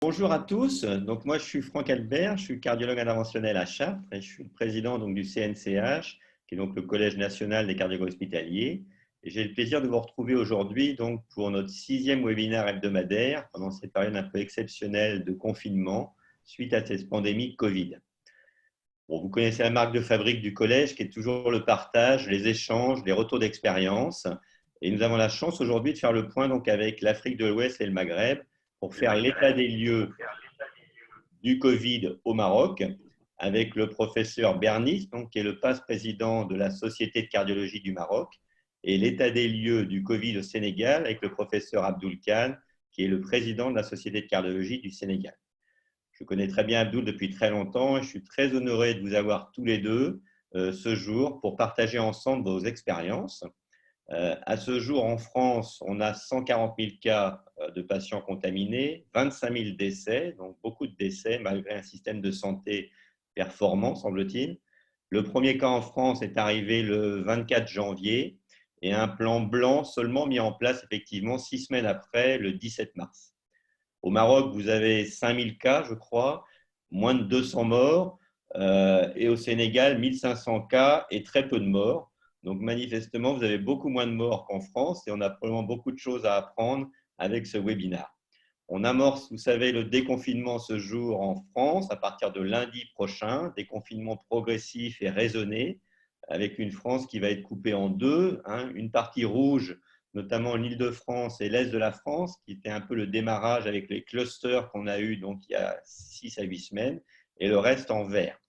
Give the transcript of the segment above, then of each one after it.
Bonjour à tous. Donc moi je suis Franck Albert, je suis cardiologue interventionnel à Chartres et je suis le président donc du CNCH, qui est donc le Collège national des cardiologues hospitaliers. Et j'ai le plaisir de vous retrouver aujourd'hui donc pour notre 6e webinaire hebdomadaire pendant cette période un peu exceptionnelle de confinement suite à cette pandémie Covid. Bon, vous connaissez la marque de fabrique du collège qui est toujours le partage, les échanges, les retours d'expérience. Et nous avons la chance aujourd'hui de faire le point donc avec l'Afrique de l'Ouest et le Maghreb pour faire l'état des lieux du Covid au Maroc avec le professeur Bernis, donc, qui est le passe-président de la Société de cardiologie du Maroc, et l'état des lieux du Covid au Sénégal avec le professeur Abdoul Khan, qui est le président de la Société de cardiologie du Sénégal. Je connais très bien Abdoul depuis très longtemps et je suis très honoré de vous avoir tous les deux ce jour pour partager ensemble vos expériences. À ce jour, en France, on a 140 000 cas de patients contaminés, 25 000 décès, donc beaucoup de décès malgré un système de santé performant, semble-t-il. Le premier cas en France est arrivé le 24 janvier et un plan blanc seulement mis en place effectivement 6 semaines après, le 17 mars. Au Maroc, vous avez 5 000 cas, je crois, moins de 200 morts, et au Sénégal, 1 500 cas et très peu de morts. Donc manifestement, vous avez beaucoup moins de morts qu'en France et on a probablement beaucoup de choses à apprendre avec ce webinaire. On amorce, vous savez, le déconfinement ce jour en France à partir de lundi prochain, déconfinement progressif et raisonné, avec une France qui va être coupée en deux, une partie rouge, notamment l'Île-de-France et l'Est de la France, qui était un peu le démarrage avec les clusters qu'on a eu donc il y a 6 à 8 semaines, et le reste en vert.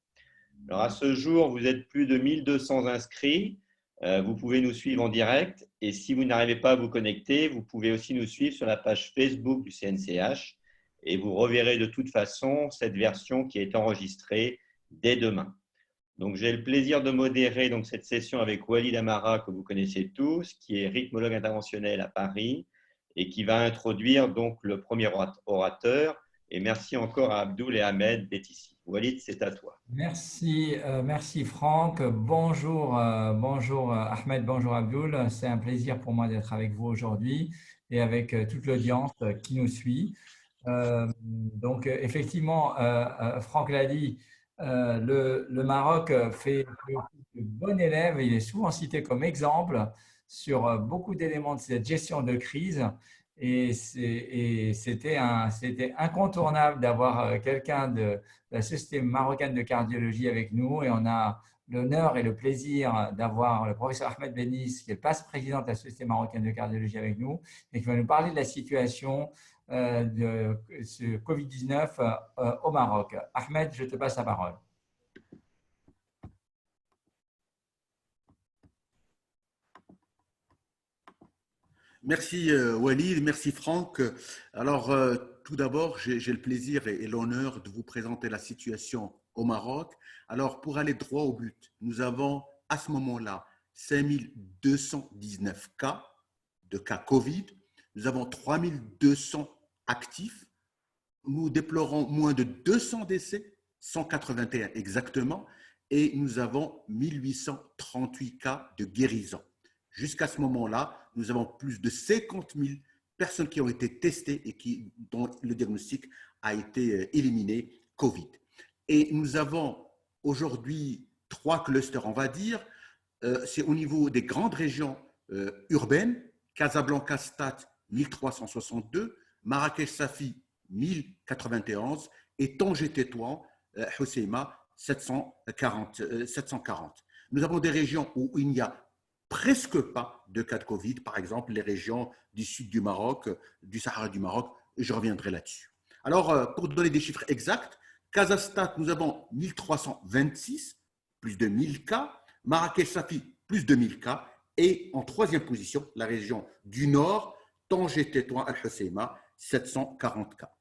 Alors à ce jour, vous êtes plus de 1200 inscrits. Vous pouvez nous suivre en direct et si vous n'arrivez pas à vous connecter, vous pouvez aussi nous suivre sur la page Facebook du CNCH et vous reverrez de toute façon cette version qui est enregistrée dès demain. Donc j'ai le plaisir de modérer donc, cette session avec Walid Amara que vous connaissez tous, qui est rythmologue interventionnel à Paris et qui va introduire donc le premier orateur. Et merci encore à Abdoul et Ahmed d'être ici. Walid, c'est à toi. Merci Franck. Bonjour Ahmed, bonjour Abdoul. C'est un plaisir pour moi d'être avec vous aujourd'hui et avec toute l'audience qui nous suit. Effectivement, Franck l'a dit, le Maroc fait de bon élève. Il est souvent cité comme exemple sur beaucoup d'éléments de cette gestion de crise. C'était incontournable d'avoir quelqu'un de la Société marocaine de cardiologie avec nous et on a l'honneur et le plaisir d'avoir le professeur Ahmed Benis, qui est le passe-président de la Société marocaine de cardiologie avec nous et qui va nous parler de la situation de ce Covid-19 au Maroc. Ahmed, je te passe la parole. Merci Walid, merci Franck. Alors tout d'abord, j'ai le plaisir et l'honneur de vous présenter la situation au Maroc. Alors pour aller droit au but, nous avons à ce moment-là 5219 cas de cas Covid. Nous avons 3200 actifs. Nous déplorons moins de 200 décès, 181 exactement, et nous avons 1838 cas de guérison. Jusqu'à ce moment-là, nous avons plus de 50 000 personnes qui ont été testées et dont le diagnostic a été éliminé Covid. Et nous avons aujourd'hui 3 clusters, on va dire. C'est au niveau des grandes régions urbaines, Casablanca Stade 1362, Marrakech-Safi 1091 et Tanger-Tétouan, Hoceima 740. Nous avons des régions où il n'y a presque pas de cas de Covid, par exemple les régions du sud du Maroc, du Sahara du Maroc, et je reviendrai là-dessus. Alors, pour donner des chiffres exacts, Casastat, nous avons 1326, plus de 1000 cas, Marrakech-Safi, plus de 1000 cas, et en troisième position, la région du Nord, Tanger-Tétouan, Al-Hoceima, 740 cas.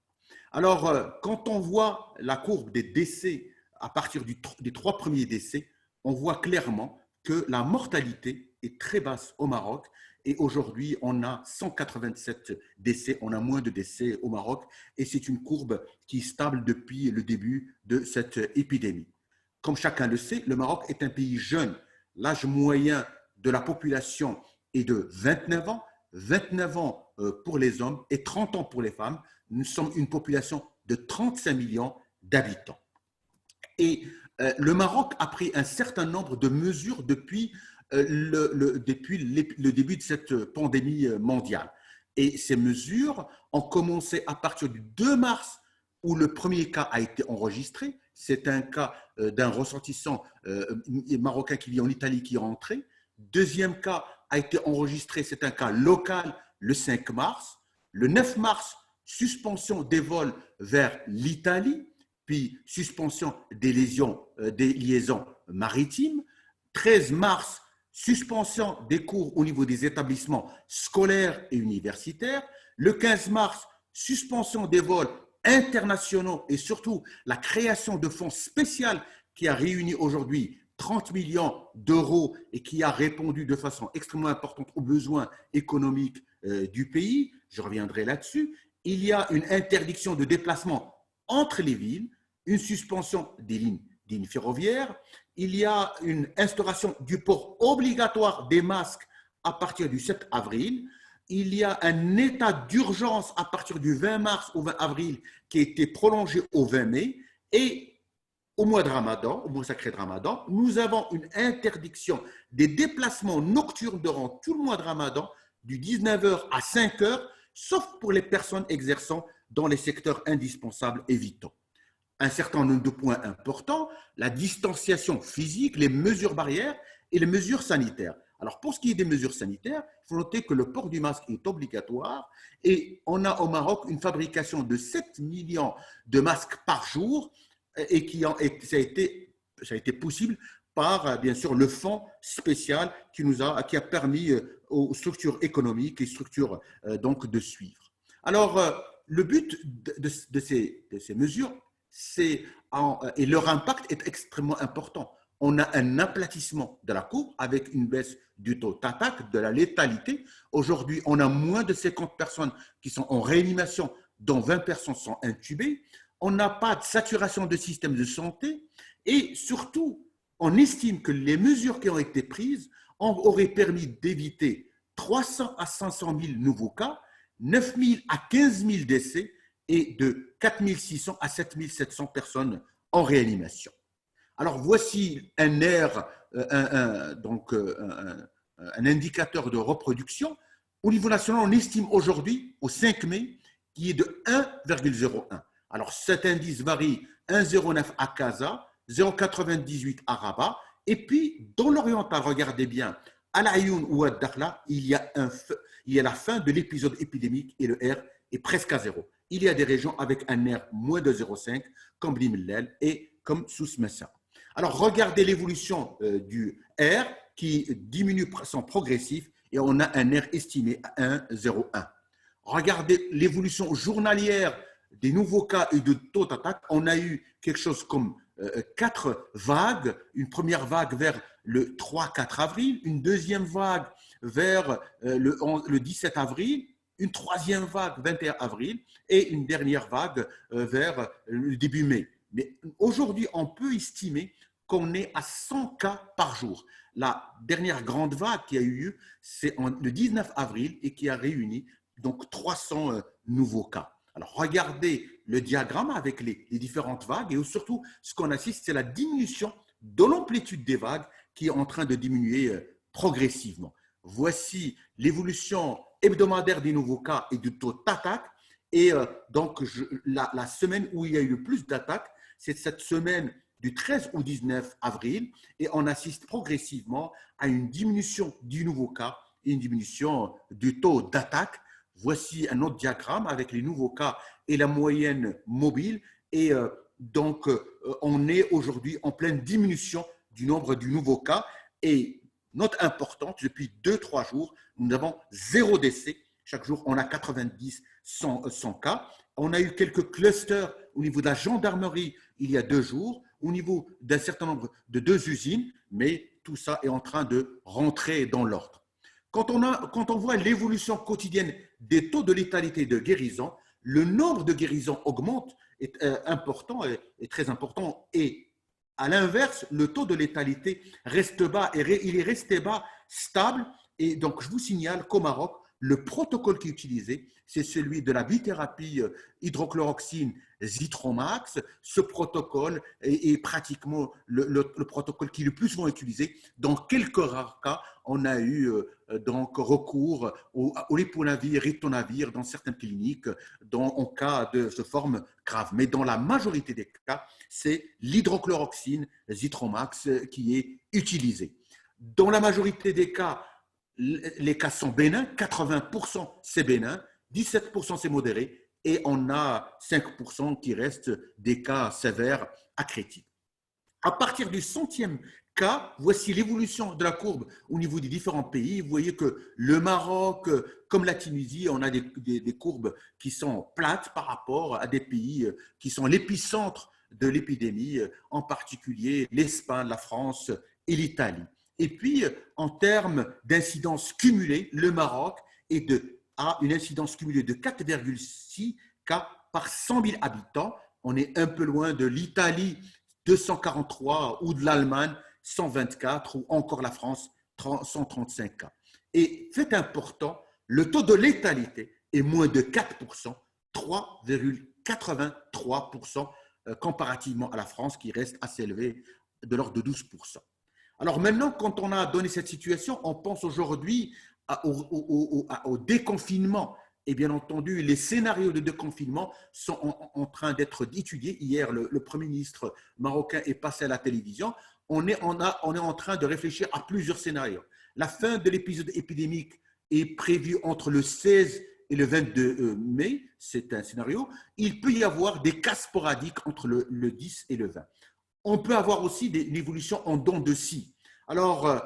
Alors, quand on voit la courbe des décès à partir des 3 premiers décès, on voit clairement que la mortalité est très basse au Maroc et aujourd'hui, on a 187 décès, on a moins de décès au Maroc et c'est une courbe qui est stable depuis le début de cette épidémie. Comme chacun le sait, le Maroc est un pays jeune. L'âge moyen de la population est de 29 ans pour les hommes et 30 ans pour les femmes. Nous sommes une population de 35 millions d'habitants. Et le Maroc a pris un certain nombre de mesures depuis le début de cette pandémie mondiale. Et ces mesures ont commencé à partir du 2 mars, où le premier cas a été enregistré. C'est un cas d'un ressortissant marocain qui vit en Italie qui est rentré. Deuxième cas a été enregistré, c'est un cas local le 5 mars. Le 9 mars, suspension des vols vers l'Italie, puis suspension des liaisons maritimes. 13 mars, suspension des cours au niveau des établissements scolaires et universitaires. Le 15 mars, suspension des vols internationaux et surtout la création de fonds spéciaux qui a réuni aujourd'hui 30 millions d'euros et qui a répondu de façon extrêmement importante aux besoins économiques du pays. Je reviendrai là-dessus. Il y a une interdiction de déplacement entre les villes, une suspension des lignes ferroviaires. Il y a une instauration du port obligatoire des masques à partir du 7 avril. Il y a un état d'urgence à partir du 20 mars au 20 avril qui a été prolongé au 20 mai. Et au mois de Ramadan, au mois sacré de Ramadan, nous avons une interdiction des déplacements nocturnes durant tout le mois de Ramadan, du 19h à 5h, sauf pour les personnes exerçant dans les secteurs indispensables et vitaux. Un certain nombre de points importants, la distanciation physique, les mesures barrières et les mesures sanitaires. Alors, pour ce qui est des mesures sanitaires, il faut noter que le port du masque est obligatoire et on a au Maroc une fabrication de 7 millions de masques par jour et ça a été possible par, bien sûr, le fonds spécial qui a permis aux structures économiques et structures donc de suivre. Alors, le but de ces mesures, et leur impact est extrêmement important. On a un aplatissement de la courbe avec une baisse du taux d'attaque, de la létalité. Aujourd'hui, on a moins de 50 personnes qui sont en réanimation, dont 20 personnes sont intubées. On n'a pas de saturation de système de santé. Et surtout, on estime que les mesures qui ont été prises auraient permis d'éviter 300 à 500 000 nouveaux cas, 9 000 à 15 000 décès et de 4 600 à 7 700 personnes en réanimation. Alors, voici un indicateur de reproduction. Au niveau national, on estime aujourd'hui, au 5 mai, qui est de 1,01. Alors, cet indice varie 1,09 à Casa, 0,98 à Rabat. Et puis, dans l'oriental, regardez bien, à l'Ayoun ou à Dakhla, il y a la fin de l'épisode épidémique et le R est presque à zéro. Il y a des régions avec un R moins de 0,5, comme Blimellel et comme Souss-Messa. Alors, regardez l'évolution du R qui diminue sans progressif et on a un R estimé à 1,01. Regardez l'évolution journalière des nouveaux cas et de taux d'attaque. On a eu quelque chose comme 4 vagues. Une première vague vers le 3-4 avril, une deuxième vague vers le 17 avril, une troisième vague 21 avril et une dernière vague vers le début mai. Mais aujourd'hui, on peut estimer qu'on est à 100 cas par jour. La dernière grande vague qui a eu lieu, c'est le 19 avril et qui a réuni donc 300 nouveaux cas. Alors, regardez le diagramme avec les différentes vagues et surtout, ce qu'on assiste, c'est la diminution de l'amplitude des vagues qui est en train de diminuer progressivement. Voici l'évolution hebdomadaire des nouveaux cas et du taux d'attaque. Et donc, la semaine où il y a eu le plus d'attaques, c'est cette semaine du 13 au 19 avril et on assiste progressivement à une diminution du nouveau cas et une diminution du taux d'attaque. Voici un autre diagramme avec les nouveaux cas et la moyenne mobile. Et donc, on est aujourd'hui en pleine diminution du nombre du nouveau cas. Et note importante, depuis 2-3 jours, nous avons 0 décès. Chaque jour, on a 90, 100 cas. On a eu quelques clusters au niveau de la gendarmerie il y a 2 jours, au niveau d'un certain nombre de 2 usines, mais tout ça est en train de rentrer dans l'ordre. Quand on voit l'évolution quotidienne des taux de létalité de guérison, le nombre de guérisons augmente, est important, est très important, et à l'inverse, le taux de létalité reste bas, et il est resté bas, stable, et donc je vous signale qu'au Maroc, le protocole qui est utilisé, c'est celui de la bithérapie hydrochloroxine Zithromax. Ce protocole est pratiquement le protocole qui est le plus souvent utilisé. Dans quelques rares cas, on a eu donc recours au léponavir, ritonavir dans certaines cliniques, en cas de forme grave. Mais dans la majorité des cas, c'est l'hydrochloroxine Zithromax qui est utilisée. Dans la majorité des cas, les cas sont bénins, 80% c'est bénin, 17% c'est modéré, et on a 5% qui restent des cas sévères à critiques. À partir du 100e cas, voici l'évolution de la courbe au niveau des différents pays. Vous voyez que le Maroc, comme la Tunisie, on a des courbes qui sont plates par rapport à des pays qui sont l'épicentre de l'épidémie, en particulier l'Espagne, la France et l'Italie. Et puis, en termes d'incidence cumulée, le Maroc a une incidence cumulée de 4,6 cas par 100 000 habitants. On est un peu loin de l'Italie, 243, ou de l'Allemagne, 124, ou encore la France, 135 cas. Et fait important, le taux de létalité est moins de 4%, 3,83% comparativement à la France, qui reste assez élevé, de l'ordre de 12%. Alors maintenant, quand on a donné cette situation, on pense aujourd'hui au déconfinement. Et bien entendu, les scénarios de déconfinement sont en train d'être étudiés. Hier, le Premier ministre marocain est passé à la télévision. On est en train de réfléchir à plusieurs scénarios. La fin de l'épisode épidémique est prévue entre le 16 et le 22 mai. C'est un scénario. Il peut y avoir des cas sporadiques entre le 10 et le 20. On peut avoir aussi une évolution en dents de scie. Alors,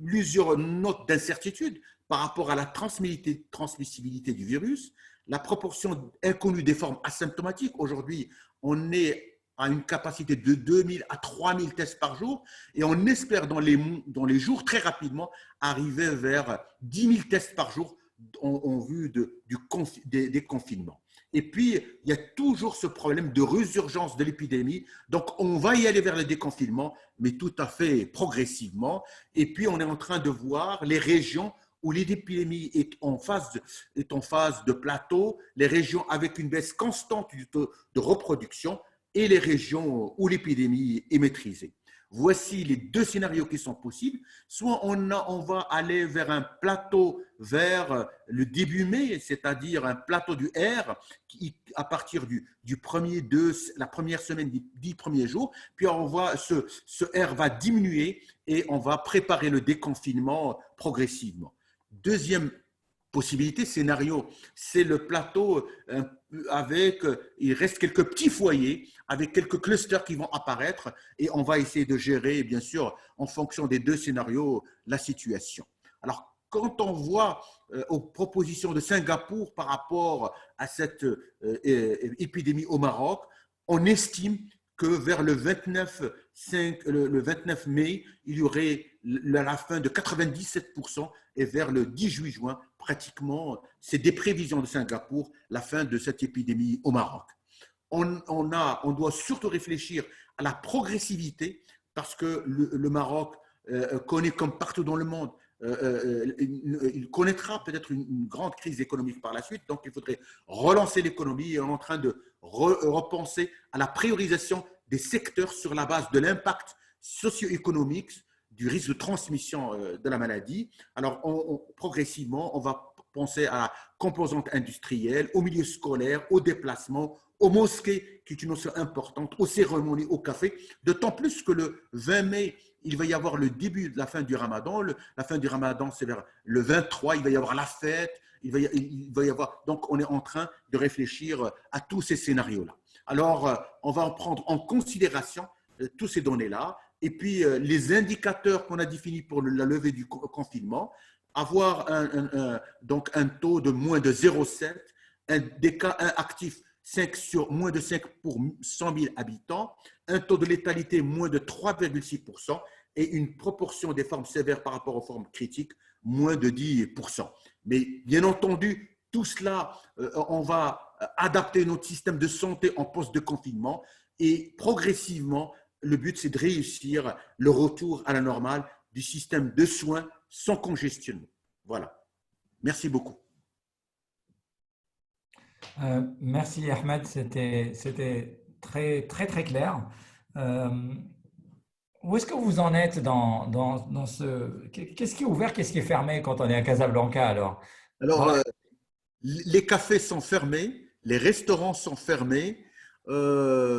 plusieurs notes d'incertitude par rapport à la transmissibilité du virus, la proportion inconnue des formes asymptomatiques. Aujourd'hui, on est à une capacité de 2000 à 3000 tests par jour et on espère dans les jours très rapidement arriver vers 10 000 tests par jour en vue des confinements. Et puis, il y a toujours ce problème de résurgence de l'épidémie. Donc, on va y aller vers le déconfinement, mais tout à fait progressivement. Et puis, on est en train de voir les régions où l'épidémie est en phase de plateau, les régions avec une baisse constante du taux de reproduction et les régions où l'épidémie est maîtrisée. Voici les deux scénarios qui sont possibles. Soit on va aller vers un plateau vers le début mai, c'est-à-dire un plateau du R qui, à partir la première semaine des 10 premiers jours, puis ce R va diminuer et on va préparer le déconfinement progressivement. Deuxième possibilité, scénario, c'est le plateau il reste quelques petits foyers avec quelques clusters qui vont apparaître et on va essayer de gérer, bien sûr, en fonction des deux scénarios, la situation. Alors, quand on voit aux propositions de Singapour par rapport à cette épidémie au Maroc, on estime que vers le 29 mai, il y aurait la fin de 97% et vers le 18 juin, pratiquement, c'est des prévisions de Singapour, la fin de cette épidémie au Maroc. On doit surtout réfléchir à la progressivité parce que le Maroc connaît, comme partout dans le monde, il connaîtra peut-être une grande crise économique par la suite. Donc, il faudrait relancer l'économie et on est en train de repenser à la priorisation des secteurs sur la base de l'impact socio-économique du risque de transmission de la maladie. Alors, progressivement, on va penser à la composante industrielle, au milieu scolaire, aux déplacements, aux mosquées, qui est une notion importante, aux cérémonies, au café, d'autant plus que le 20 mai, il va y avoir le début de la fin du Ramadan. La fin du Ramadan, c'est vers le 23, il va y avoir la fête, il va y avoir… Donc, on est en train de réfléchir à tous ces scénarios-là. Alors, on va en prendre en considération tous ces données-là et puis les indicateurs qu'on a définis pour la levée du confinement, avoir donc un taux de moins de 0,7, des cas actifs moins de 5 pour 100 000 habitants, un taux de létalité moins de 3,6% et une proportion des formes sévères par rapport aux formes critiques moins de 10%. Mais bien entendu, tout cela, on va adapter notre système de santé en post de confinement et progressivement, le but, c'est de réussir le retour à la normale du système de soins sans congestionnement. Voilà. Merci beaucoup. Merci Ahmed, c'était très, très, très clair. Euh, Où est-ce que vous en êtes dans ce… Qu'est-ce qui est ouvert, qu'est-ce qui est fermé quand on est à Casablanca alors? Alors, Bon, les cafés sont fermés, les restaurants sont fermés, les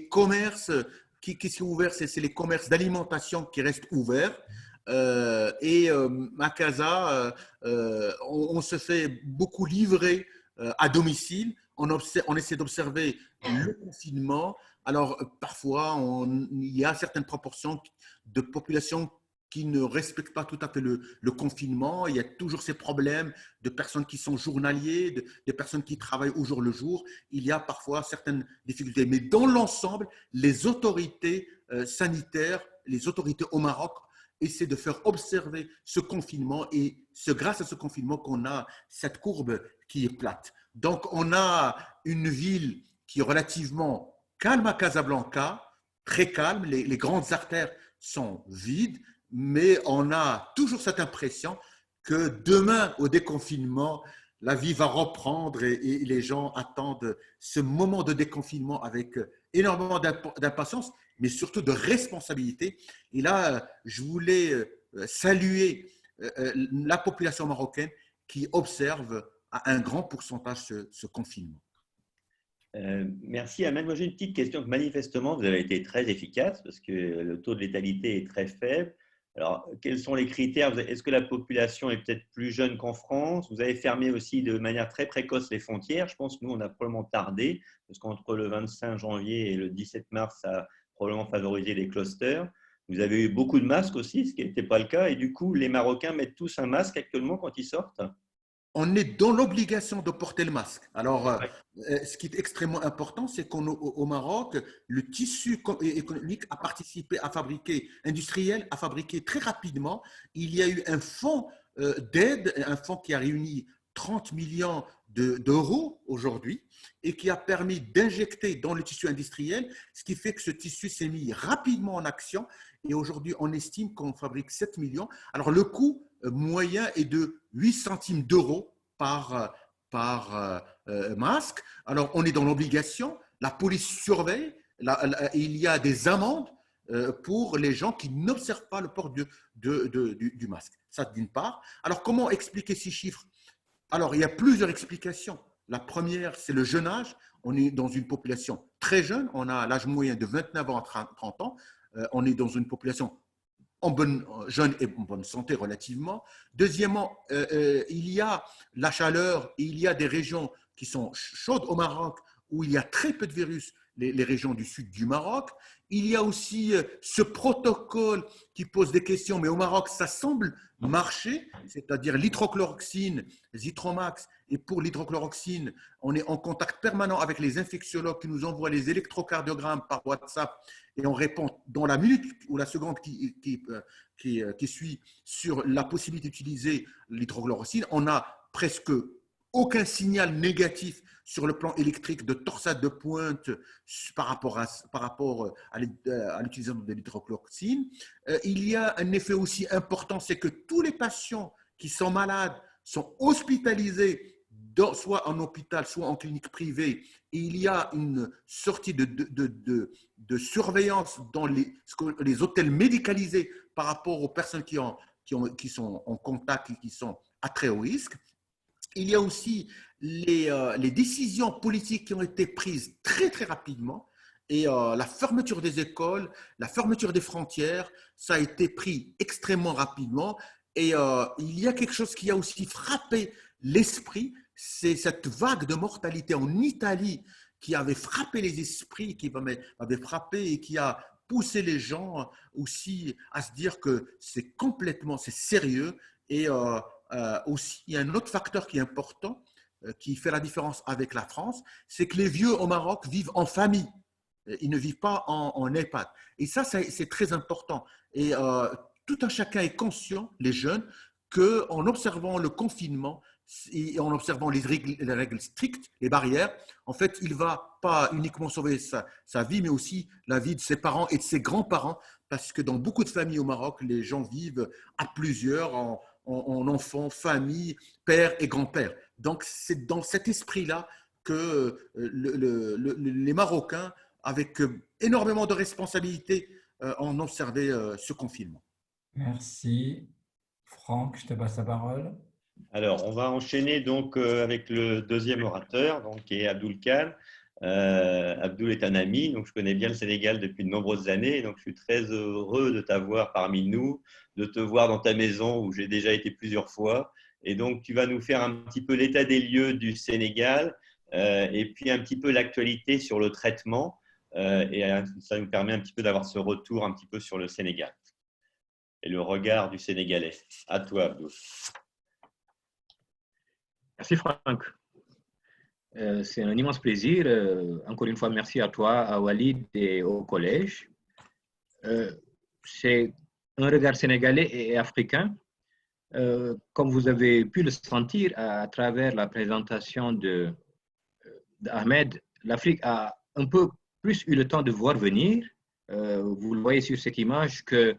commerces qui sont ouverts, c'est les commerces d'alimentation qui restent ouverts. À Casa, on se fait beaucoup livrer à domicile. On essaie d'observer le confinement. Alors, parfois, il y a certaines proportions de population qui ne respectent pas tout à fait le confinement. Il y a toujours ces problèmes de personnes qui sont journaliers, de personnes qui travaillent au jour le jour. Il y a parfois certaines difficultés. Mais dans l'ensemble, les autorités sanitaires, les autorités au Maroc essaient de faire observer ce confinement et c'est grâce à ce confinement qu'on a cette courbe qui est plate. Donc, on a une ville qui est relativement calme à Casablanca, très calme, les grandes artères sont vides, mais on a toujours cette impression que demain, au déconfinement, la vie va reprendre et les gens attendent ce moment de déconfinement avec énormément d'impatience, mais surtout de responsabilité. Et là, je voulais saluer la population marocaine qui observe à un grand pourcentage ce confinement. Merci Ahmed. Moi j'ai une petite question. Manifestement, vous avez été très efficace parce que le taux de létalité est très faible. Alors, quels sont les critères? Est-ce que la population est peut-être plus jeune qu'en France? Vous avez fermé aussi de manière très précoce les frontières. Je pense que nous, on a probablement tardé parce qu'entre le 25 janvier et le 17 mars, ça a probablement favorisé les clusters. Vous avez eu beaucoup de masques aussi, ce qui n'était pas le cas. Et du coup, les Marocains mettent tous un masque actuellement quand ils sortent? On est dans l'obligation de porter le masque. Alors, Ouais. ce qui est extrêmement important, c'est qu'au Maroc, le tissu économique a participé à fabriquer, industriel, a fabriqué très rapidement. Il y a eu un fonds d'aide, un fonds qui a réuni 30 millions d'euros aujourd'hui et qui a permis d'injecter dans le tissu industriel, ce qui fait que ce tissu s'est mis rapidement en action. Et aujourd'hui, on estime qu'on fabrique 7 millions. Alors, le coût moyen est de 8 centimes d'euros par masque. Alors, on est dans l'obligation, la police surveille, il y a des amendes pour les gens qui n'observent pas le port du masque. Ça, d'une part. Alors, comment expliquer ces chiffres? Alors, il y a plusieurs explications. La première, c'est le jeune âge. On est dans une population très jeune. On a l'âge moyen de 29 ans à 30 ans. On est dans une population jeune et en bonne santé relativement. Deuxièmement, il y a la chaleur, il y a des régions qui sont chaudes au Maroc où il y a très peu de virus, les régions du sud du Maroc. Il y a aussi ce protocole qui pose des questions, mais au Maroc, ça semble marcher, c'est-à-dire l'hydrochloroxine, Zitromax. Et pour l'hydrochloroxine, on est en contact permanent avec les infectiologues qui nous envoient les électrocardiogrammes par WhatsApp et on répond dans la minute ou la seconde qui suit sur la possibilité d'utiliser l'hydrochloroquine. On n'a presque aucun signal négatif sur le plan électrique de torsade de pointe par rapport à l'utilisation de l'hydrochloroquine. Il y a un effet aussi important, c'est que tous les patients qui sont malades sont hospitalisés soit en hôpital, soit en clinique privée, et il y a une sortie de surveillance dans les hôtels médicalisés par rapport aux personnes qui sont en contact et qui sont à très haut risque. Il y a aussi les décisions politiques qui ont été prises très, très rapidement. Et la fermeture des écoles, la fermeture des frontières, ça a été pris extrêmement rapidement. Et il y a quelque chose qui a aussi frappé l'esprit, c'est cette vague de mortalité en Italie qui avait frappé les esprits, qui avait frappé et qui a poussé les gens aussi à se dire que c'est sérieux. Et aussi, il y a un autre facteur qui est important, qui fait la différence avec la France, c'est que les vieux au Maroc vivent en famille. Ils ne vivent pas en EHPAD. Et ça, c'est très important. Et tout un chacun est conscient, les jeunes, qu'en observant le confinement et en observant les règles strictes, les barrières, en fait, il ne va pas uniquement sauver sa vie, mais aussi la vie de ses parents et de ses grands-parents, parce que dans beaucoup de familles au Maroc, les gens vivent à plusieurs, en enfants, famille, père et grand-père. Donc, c'est dans cet esprit-là que les Marocains, avec énormément de responsabilités, ont observé ce confinement. Merci. Franck, je te passe la parole. Alors, on va enchaîner donc avec le deuxième orateur, donc, qui est Abdoul Khan. Abdoul est un ami, donc je connais bien le Sénégal depuis de nombreuses années, donc je suis très heureux de t'avoir parmi nous, de te voir dans ta maison où j'ai déjà été plusieurs fois. Et donc, tu vas nous faire un petit peu l'état des lieux du Sénégal et puis un petit peu l'actualité sur le traitement. Et ça nous permet un petit peu d'avoir ce retour un petit peu sur le Sénégal et le regard du Sénégalais. À toi, Abdoul. Merci Franck. C'est un immense plaisir. Encore une fois, merci à toi, à Walid et au collège. C'est un regard sénégalais et africain. Comme vous avez pu le sentir à travers la présentation d'Ahmed, l'Afrique a un peu plus eu le temps de voir venir. Vous le voyez sur cette image que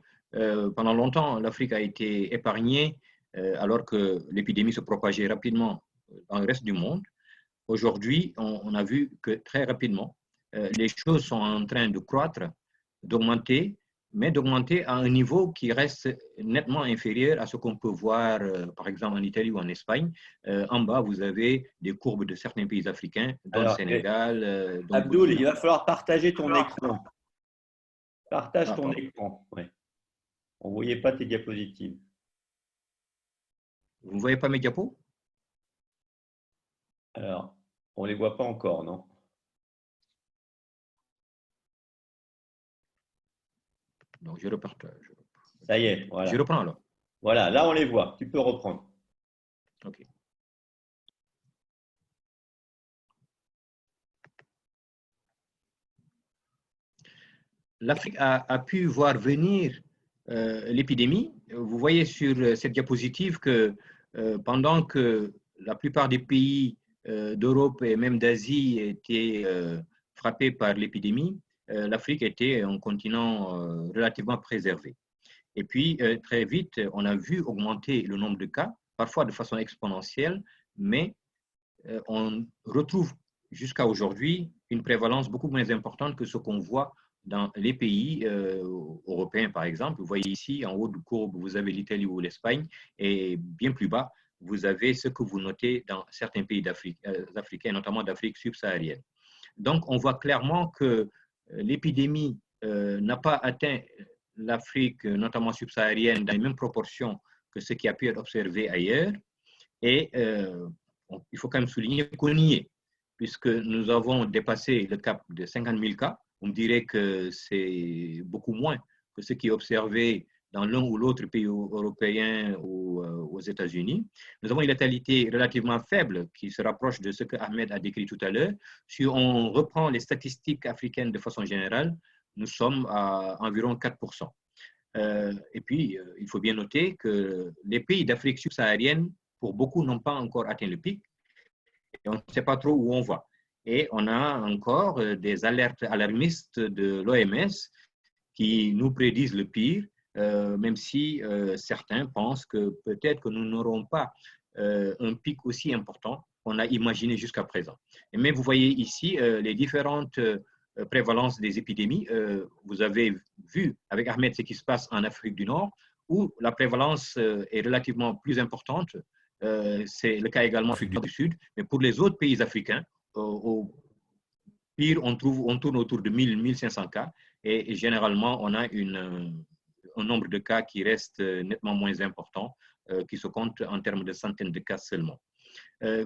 pendant longtemps, l'Afrique a été épargnée alors que l'épidémie se propageait rapidement dans le reste du monde. Aujourd'hui, on a vu que très rapidement, les choses sont en train de croître, d'augmenter, mais d'augmenter à un niveau qui reste nettement inférieur à ce qu'on peut voir, par exemple, en Italie ou en Espagne. En bas, vous avez des courbes de certains pays africains, dont le Sénégal. Abdoul, il va falloir partager ton écran. Partage ton écran. Ouais. On ne voyait pas tes diapositives. Vous ne voyez pas mes diapos? Alors, on ne les voit pas encore, non? Donc, je repartage. Ça y est, voilà. Je reprends alors. Voilà, là, on les voit. Tu peux reprendre. OK. L'Afrique a pu voir venir l'épidémie. Vous voyez sur cette diapositive que pendant que la plupart des pays d'Europe et même d'Asie étaient frappés par l'épidémie, l'Afrique était un continent relativement préservé. Et puis, très vite, on a vu augmenter le nombre de cas, parfois de façon exponentielle, mais on retrouve jusqu'à aujourd'hui une prévalence beaucoup moins importante que ce qu'on voit dans les pays européens, par exemple. Vous voyez ici, en haut de courbe, vous avez l'Italie ou l'Espagne, et bien plus bas, vous avez ce que vous notez dans certains pays africains, notamment d'Afrique subsaharienne. Donc, on voit clairement que l'épidémie n'a pas atteint l'Afrique, notamment subsaharienne, dans les mêmes proportions que ce qui a pu être observé ailleurs. Et il faut quand même souligner qu'on y est, puisque nous avons dépassé le cap de 50 000 cas. On dirait que c'est beaucoup moins que ce qui est observé dans l'un ou l'autre pays européen ou aux États-Unis. Nous avons une létalité relativement faible qui se rapproche de ce que Ahmed a décrit tout à l'heure. Si on reprend les statistiques africaines de façon générale, nous sommes à environ 4%. Et puis, il faut bien noter que les pays d'Afrique subsaharienne, pour beaucoup, n'ont pas encore atteint le pic. Et on ne sait pas trop où on va. Et on a encore des alertes alarmistes de l'OMS qui nous prédisent le pire, même si certains pensent que peut-être que nous n'aurons pas un pic aussi important qu'on a imaginé jusqu'à présent. Mais vous voyez ici les différentes prévalences des épidémies. Vous avez vu avec Ahmed ce qui se passe en Afrique du Nord, où la prévalence est relativement plus importante. C'est le cas également en Afrique du Sud. Mais pour les autres pays africains, au pire, on tourne autour de 1000-1500 cas. Et généralement, on a un nombre de cas qui reste nettement moins important, qui se compte en termes de centaines de cas seulement.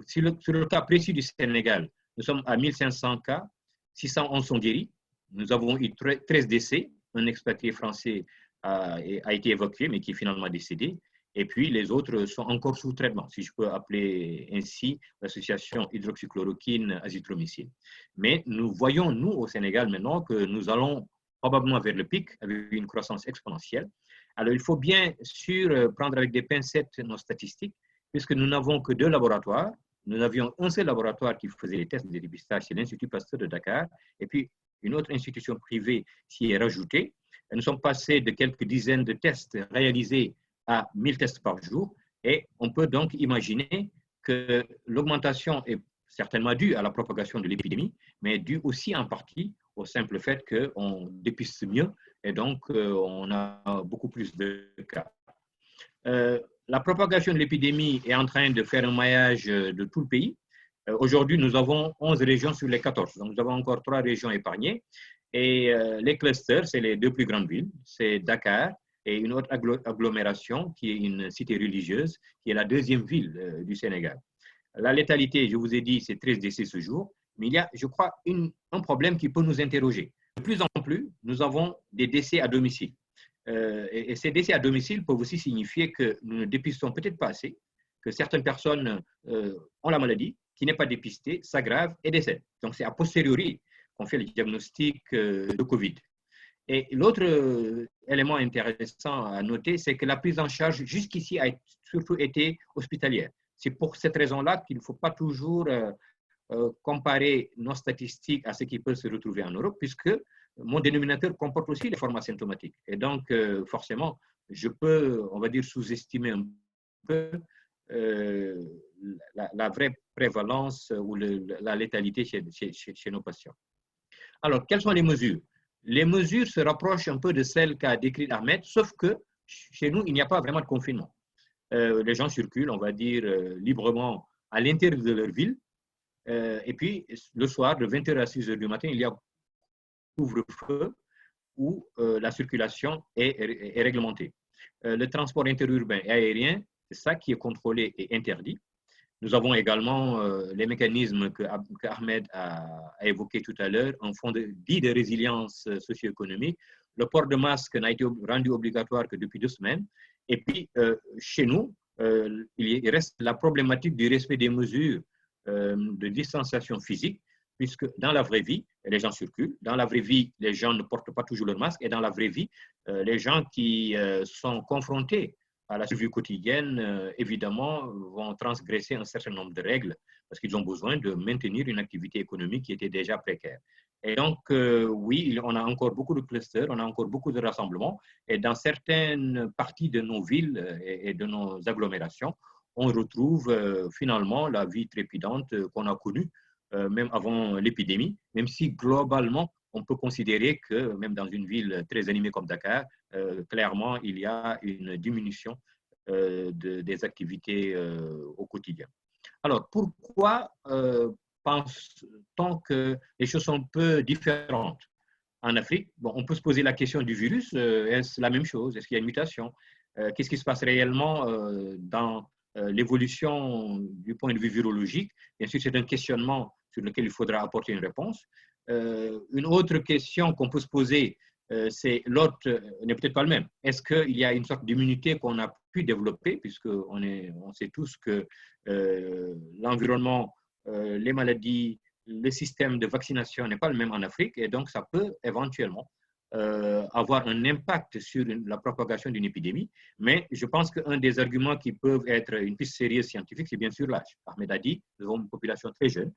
Sur le cas précis du Sénégal, nous sommes à 1500 cas, 611 sont guéris. Nous avons eu 13 décès. Un expatrié français a été évacué, mais qui est finalement décédé. Et puis, les autres sont encore sous traitement, si je peux appeler ainsi l'association hydroxychloroquine-azithromycine. Mais nous voyons, nous, au Sénégal, maintenant, que nous allons probablement vers le pic, avec une croissance exponentielle. Alors, il faut bien sûr prendre avec des pincettes nos statistiques, puisque nous n'avons que 2 laboratoires. Nous avions un seul laboratoire qui faisait les tests de dépistage, c'est l'Institut Pasteur de Dakar, et puis une autre institution privée s'y est rajoutée. Nous sommes passés de quelques dizaines de tests réalisés à 1000 tests par jour, et on peut donc imaginer que l'augmentation est certainement due à la propagation de l'épidémie, mais due aussi en partie au simple fait qu'on dépiste mieux et donc on a beaucoup plus de cas. La propagation de l'épidémie est en train de faire un maillage de tout le pays. Aujourd'hui, nous avons 11 régions sur les 14, donc nous avons encore 3 régions épargnées. Et les clusters, c'est les 2 plus grandes villes, c'est Dakar et une autre agglomération qui est une cité religieuse, qui est la 2e ville du Sénégal. La létalité, je vous ai dit, c'est 13 décès ce jour, mais il y a, je crois, un problème qui peut nous interroger. De plus en plus, nous avons des décès à domicile. Et ces décès à domicile peuvent aussi signifier que nous ne dépistons peut-être pas assez, que certaines personnes ont la maladie, qui n'est pas dépistée, s'aggrave et décède. Donc, c'est a posteriori qu'on fait le diagnostic de Covid. Et l'autre élément intéressant à noter, c'est que la prise en charge jusqu'ici a surtout été hospitalière. C'est pour cette raison-là qu'il ne faut pas toujours comparer nos statistiques à ce qui peut se retrouver en Europe, puisque mon dénominateur comporte aussi les formes asymptomatiques. Et donc, forcément, je peux, on va dire, sous-estimer un peu la vraie prévalence ou la létalité chez nos patients. Alors, quelles sont les mesures? Les mesures se rapprochent un peu de celles qu'a décrites Ahmed, sauf que chez nous, il n'y a pas vraiment de confinement. Les gens circulent, on va dire, librement à l'intérieur de leur ville. Et puis, le soir, de 20h à 6h du matin, il y a couvre-feu où la circulation est réglementée. Le transport interurbain et aérien, c'est ça qui est contrôlé et interdit. Nous avons également les mécanismes que Ahmed a évoqués tout à l'heure, un fonds dit de résilience socio-économique. Le port de masque n'a été rendu obligatoire que depuis 2 semaines. Et puis, chez nous, il reste la problématique du respect des mesures de distanciation physique, puisque dans la vraie vie, les gens circulent. Dans la vraie vie, les gens ne portent pas toujours leur masque. Et dans la vraie vie, les gens qui sont confrontés à la survie quotidienne, évidemment, vont transgresser un certain nombre de règles parce qu'ils ont besoin de maintenir une activité économique qui était déjà précaire. Et donc, oui, on a encore beaucoup de clusters, on a encore beaucoup de rassemblements. Et dans certaines parties de nos villes et de nos agglomérations, on retrouve finalement la vie trépidante qu'on a connue même avant l'épidémie, même si globalement, on peut considérer que même dans une ville très animée comme Dakar, clairement, il y a une diminution des activités au quotidien. Alors, pourquoi pense-t-on que les choses sont un peu différentes en Afrique? Bon, on peut se poser la question du virus. Est-ce la même chose? Est-ce qu'il y a une mutation? Qu'est-ce qui se passe réellement dans l'évolution du point de vue virologique? Bien sûr, c'est un questionnement sur lequel il faudra apporter une réponse. Une autre question qu'on peut se poser, c'est l'autre n'est peut-être pas le même. Est-ce qu'il y a une sorte d'immunité qu'on a pu développer, puisqu'on sait tous que l'environnement, les maladies, le système de vaccination n'est pas le même en Afrique, et donc ça peut éventuellement avoir un impact sur la propagation d'une épidémie. Mais je pense qu'un des arguments qui peuvent être une piste sérieuse scientifique, c'est bien sûr l'âge. Ahmed a dit, nous avons une population très jeune,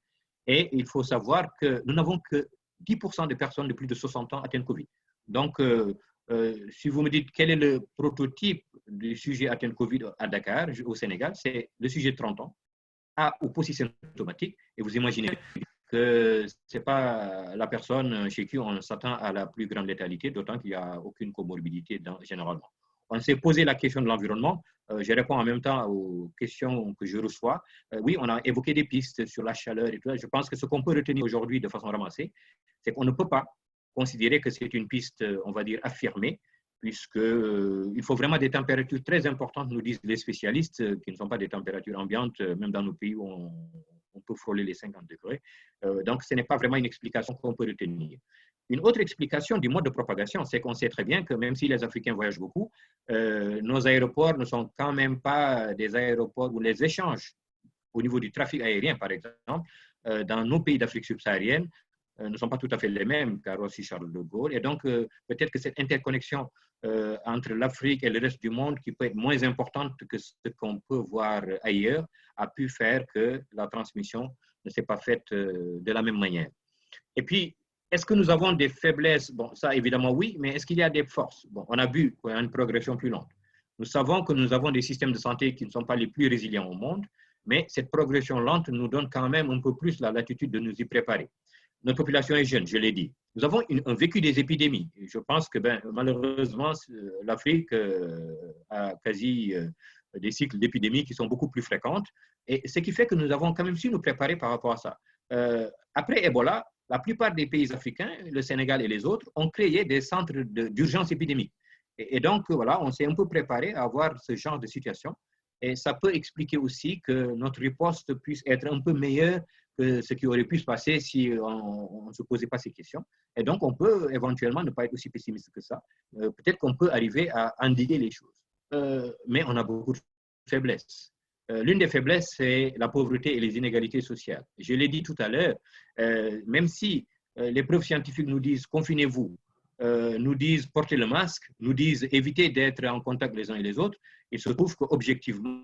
et il faut savoir que nous n'avons que 10% de personnes de plus de 60 ans atteintes Covid. Donc, si vous me dites quel est le prototype du sujet atteint Covid à Dakar, au Sénégal, c'est le sujet de 30 ans, à ou post-symptomatique, et vous imaginez que ce n'est pas la personne chez qui on s'attend à la plus grande létalité, d'autant qu'il n'y a aucune comorbidité généralement. On s'est posé la question de l'environnement. Je réponds en même temps aux questions que je reçois. Oui, on a évoqué des pistes sur la chaleur et tout ça. Je pense que ce qu'on peut retenir aujourd'hui de façon ramassée, c'est qu'on ne peut pas considérer que c'est une piste, on va dire, affirmée, puisqu'il faut vraiment des températures très importantes, nous disent les spécialistes, qui ne sont pas des températures ambiantes, même dans nos pays où on peut frôler les 50 degrés. Donc, ce n'est pas vraiment une explication qu'on peut retenir. Une autre explication du mode de propagation, c'est qu'on sait très bien que même si les Africains voyagent beaucoup, nos aéroports ne sont quand même pas des aéroports où les échanges au niveau du trafic aérien, par exemple, dans nos pays d'Afrique subsaharienne, ne sont pas tout à fait les mêmes, car aussi Charles de Gaulle. Et donc, peut-être que cette interconnexion entre l'Afrique et le reste du monde, qui peut être moins importante que ce qu'on peut voir ailleurs, a pu faire que la transmission ne s'est pas faite de la même manière. Et puis, est-ce que nous avons des faiblesses? Bon, ça, évidemment, oui, mais est-ce qu'il y a des forces? Bon, on a vu qu'il y a une progression plus lente. Nous savons que nous avons des systèmes de santé qui ne sont pas les plus résilients au monde, mais cette progression lente nous donne quand même un peu plus la latitude de nous y préparer. Notre population est jeune, je l'ai dit. Nous avons un vécu des épidémies. Et je pense que malheureusement, l'Afrique a quasi des cycles d'épidémies qui sont beaucoup plus fréquentes. Et ce qui fait que nous avons quand même su nous préparer par rapport à ça. Après Ebola, la plupart des pays africains, le Sénégal et les autres, ont créé des centres d'urgence épidémique. Et donc, voilà, on s'est un peu préparé à avoir ce genre de situation. Et ça peut expliquer aussi que notre riposte puisse être un peu meilleure que ce qui aurait pu se passer si on ne se posait pas ces questions. Et donc, on peut éventuellement ne pas être aussi pessimiste que ça. Peut-être qu'on peut arriver à endiguer les choses. Mais on a beaucoup de faiblesses. L'une des faiblesses, c'est la pauvreté et les inégalités sociales. Je l'ai dit tout à l'heure, même si les preuves scientifiques nous disent « confinez-vous », nous disent « portez le masque », nous disent « évitez d'être en contact les uns et les autres », il se trouve qu'objectivement,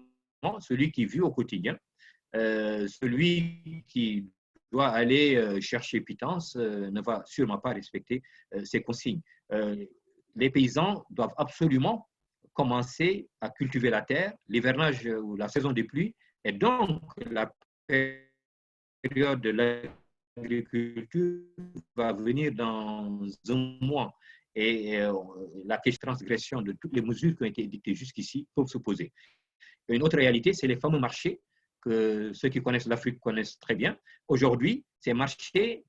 celui qui vit au quotidien, celui qui doit aller chercher pitance ne va sûrement pas respecter ces consignes. Les paysans doivent absolument commencer à cultiver la terre, l'hivernage ou la saison des pluies, et donc la période de l'agriculture va venir dans un mois. Et la question de transgression de toutes les mesures qui ont été édictées jusqu'ici peuvent se poser. Une autre réalité, c'est les fameux marchés que ceux qui connaissent l'Afrique connaissent très bien. Aujourd'hui, ces marchés,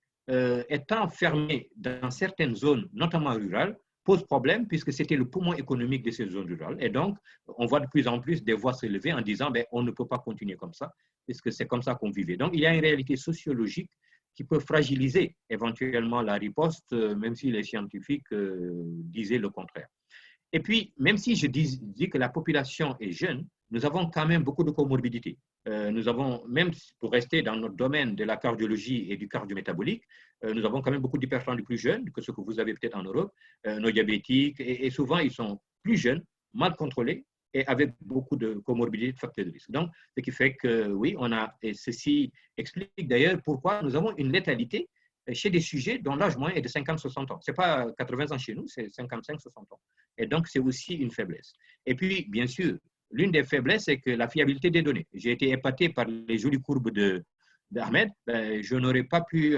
étant fermés dans certaines zones, notamment rurales, posent problème puisque c'était le poumon économique de ces zones rurales. Et donc, on voit de plus en plus des voix se lever en disant on ne peut pas continuer comme ça, puisque c'est comme ça qu'on vivait. Donc, il y a une réalité sociologique qui peut fragiliser éventuellement la riposte, même si les scientifiques disaient le contraire. Et puis, même si je dis que la population est jeune, nous avons quand même beaucoup de comorbidités. Nous avons, même pour rester dans notre domaine de la cardiologie et du cardiométabolique, nous avons quand même beaucoup d'hypertendus plus jeunes que ce que vous avez peut-être en Europe, nos diabétiques, et souvent ils sont plus jeunes, mal contrôlés, et avec beaucoup de comorbidités, de facteurs de risque. Donc, ce qui fait que, oui, on a, et ceci explique d'ailleurs pourquoi nous avons une létalité chez des sujets dont l'âge moyen est de 50-60 ans. Ce n'est pas 80 ans chez nous, c'est 55-60 ans. Et donc, c'est aussi une faiblesse. Et puis, bien sûr, l'une des faiblesses, c'est que la fiabilité des données. J'ai été épaté par les jolies courbes d'Ahmed. Je n'aurais pas pu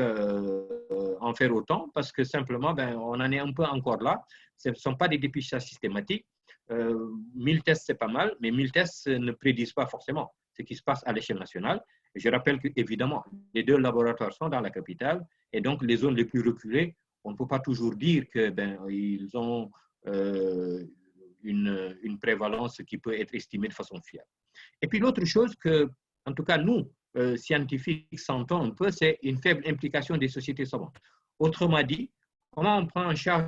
en faire autant parce que simplement, on en est un peu encore là. Ce ne sont pas des dépistages systématiques. 1000 tests, c'est pas mal, mais 1000 tests ne prédisent pas forcément ce qui se passe à l'échelle nationale. Et je rappelle qu'évidemment, les deux laboratoires sont dans la capitale et donc les zones les plus reculées, on ne peut pas toujours dire qu'ils ont une prévalence qui peut être estimée de façon fiable. Et puis l'autre chose que, en tout cas, nous, scientifiques, sentons un peu, c'est une faible implication des sociétés savantes. Autrement dit, comment on prend en charge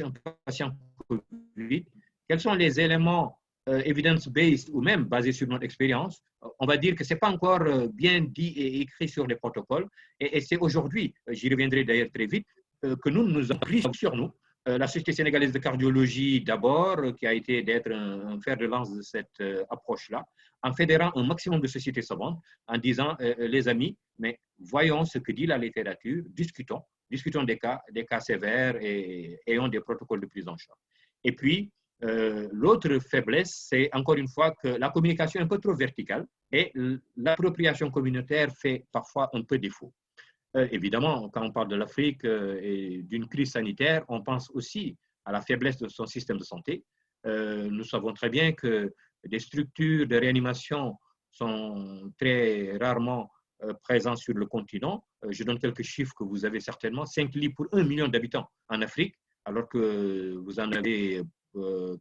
un patient Covid? Quels sont les éléments evidence-based ou même basés sur notre expérience? On va dire que ce n'est pas encore bien dit et écrit sur les protocoles. Et c'est aujourd'hui, j'y reviendrai d'ailleurs très vite, que nous avons pris sur nous. La Société sénégalaise de cardiologie d'abord, qui a été d'être un fer de lance de cette approche-là, en fédérant un maximum de sociétés savantes, en disant, les amis, mais voyons ce que dit la littérature, discutons des cas sévères et ayons des protocoles de prise en charge. Et puis, l'autre faiblesse, c'est encore une fois que la communication est un peu trop verticale et l'appropriation communautaire fait parfois un peu défaut. Évidemment, quand on parle de l'Afrique et d'une crise sanitaire, on pense aussi à la faiblesse de son système de santé. Nous savons très bien que des structures de réanimation sont très rarement présentes sur le continent. Je donne quelques chiffres que vous avez certainement. 5 lits pour 1 million d'habitants en Afrique, alors que vous en avez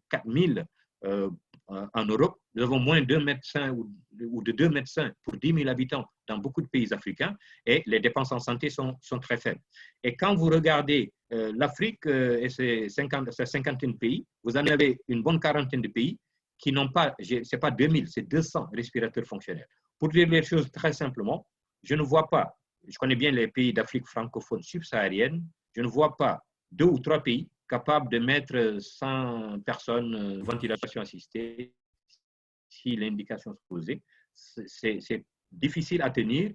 4000 en Europe. Nous avons moins de médecins ou de 2 médecins pour 10 000 habitants dans beaucoup de pays africains et les dépenses en santé sont très faibles. Et quand vous regardez l'Afrique et ses cinquantaine de pays, vous en avez une bonne quarantaine de pays qui n'ont pas, ce n'est pas 2000, c'est 200 respirateurs fonctionnels. Pour dire les choses très simplement, je ne vois pas, je connais bien les pays d'Afrique francophone subsaharienne, je ne vois pas 2 ou 3 pays capables de mettre 100 personnes ventilation assistée si l'indication se posait. C'est difficile à tenir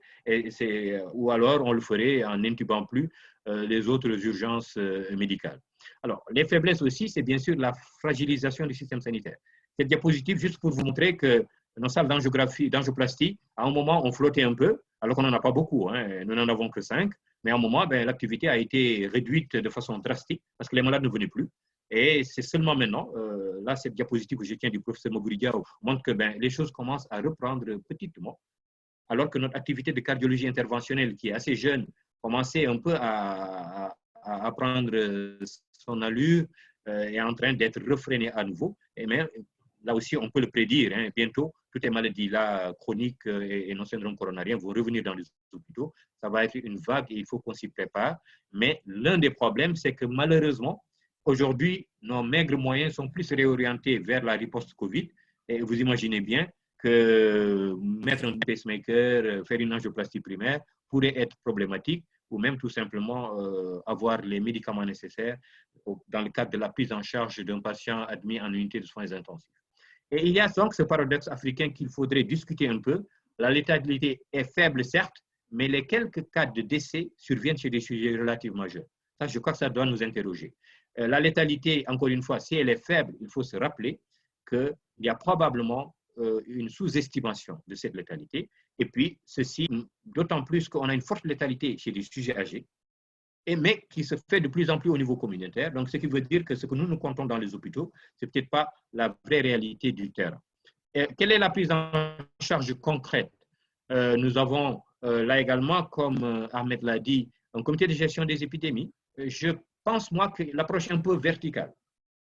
ou alors on le ferait en n'intubant plus les autres urgences médicales. Alors, les faiblesses aussi, c'est bien sûr la fragilisation du système sanitaire. Cette diapositive, juste pour vous montrer que nos salles d'angioplastie, à un moment, on flottait un peu, alors qu'on n'en a pas beaucoup, hein, nous n'en avons que 5, mais à un moment, l'activité a été réduite de façon drastique parce que les malades ne venaient plus. Et c'est seulement maintenant, là, cette diapositive que je tiens du professeur Moguri montre que les choses commencent à reprendre petitement, alors que notre activité de cardiologie interventionnelle, qui est assez jeune, commençait un peu à prendre son allure, est en train d'être refrénée à nouveau. Et même, là aussi, on peut le prédire, hein, bientôt, toutes les maladies-là chroniques et non syndrome coronarien vont revenir dans les hôpitaux. Ça va être une vague et il faut qu'on s'y prépare. Mais l'un des problèmes, c'est que malheureusement, aujourd'hui, nos maigres moyens sont plus réorientés vers la riposte Covid. Et vous imaginez bien que mettre un pacemaker, faire une angioplastie primaire pourrait être problématique, ou même tout simplement avoir les médicaments nécessaires dans le cadre de la prise en charge d'un patient admis en unité de soins intensifs. Et il y a donc ce paradoxe africain qu'il faudrait discuter un peu. La létalité est faible, certes, mais les quelques cas de décès surviennent chez des sujets relativement majeurs. Ça, je crois que ça doit nous interroger. La létalité, encore une fois, si elle est faible, il faut se rappeler qu'il y a probablement une sous-estimation de cette létalité. Et puis, ceci, d'autant plus qu'on a une forte létalité chez des sujets âgés, mais qui se fait de plus en plus au niveau communautaire. Donc, ce qui veut dire que ce que nous comptons dans les hôpitaux, ce n'est peut-être pas la vraie réalité du terrain. Et quelle est la prise en charge concrète? Nous avons là également, comme Ahmed l'a dit, un comité de gestion des épidémies. Je pense, moi, que l'approche est un peu verticale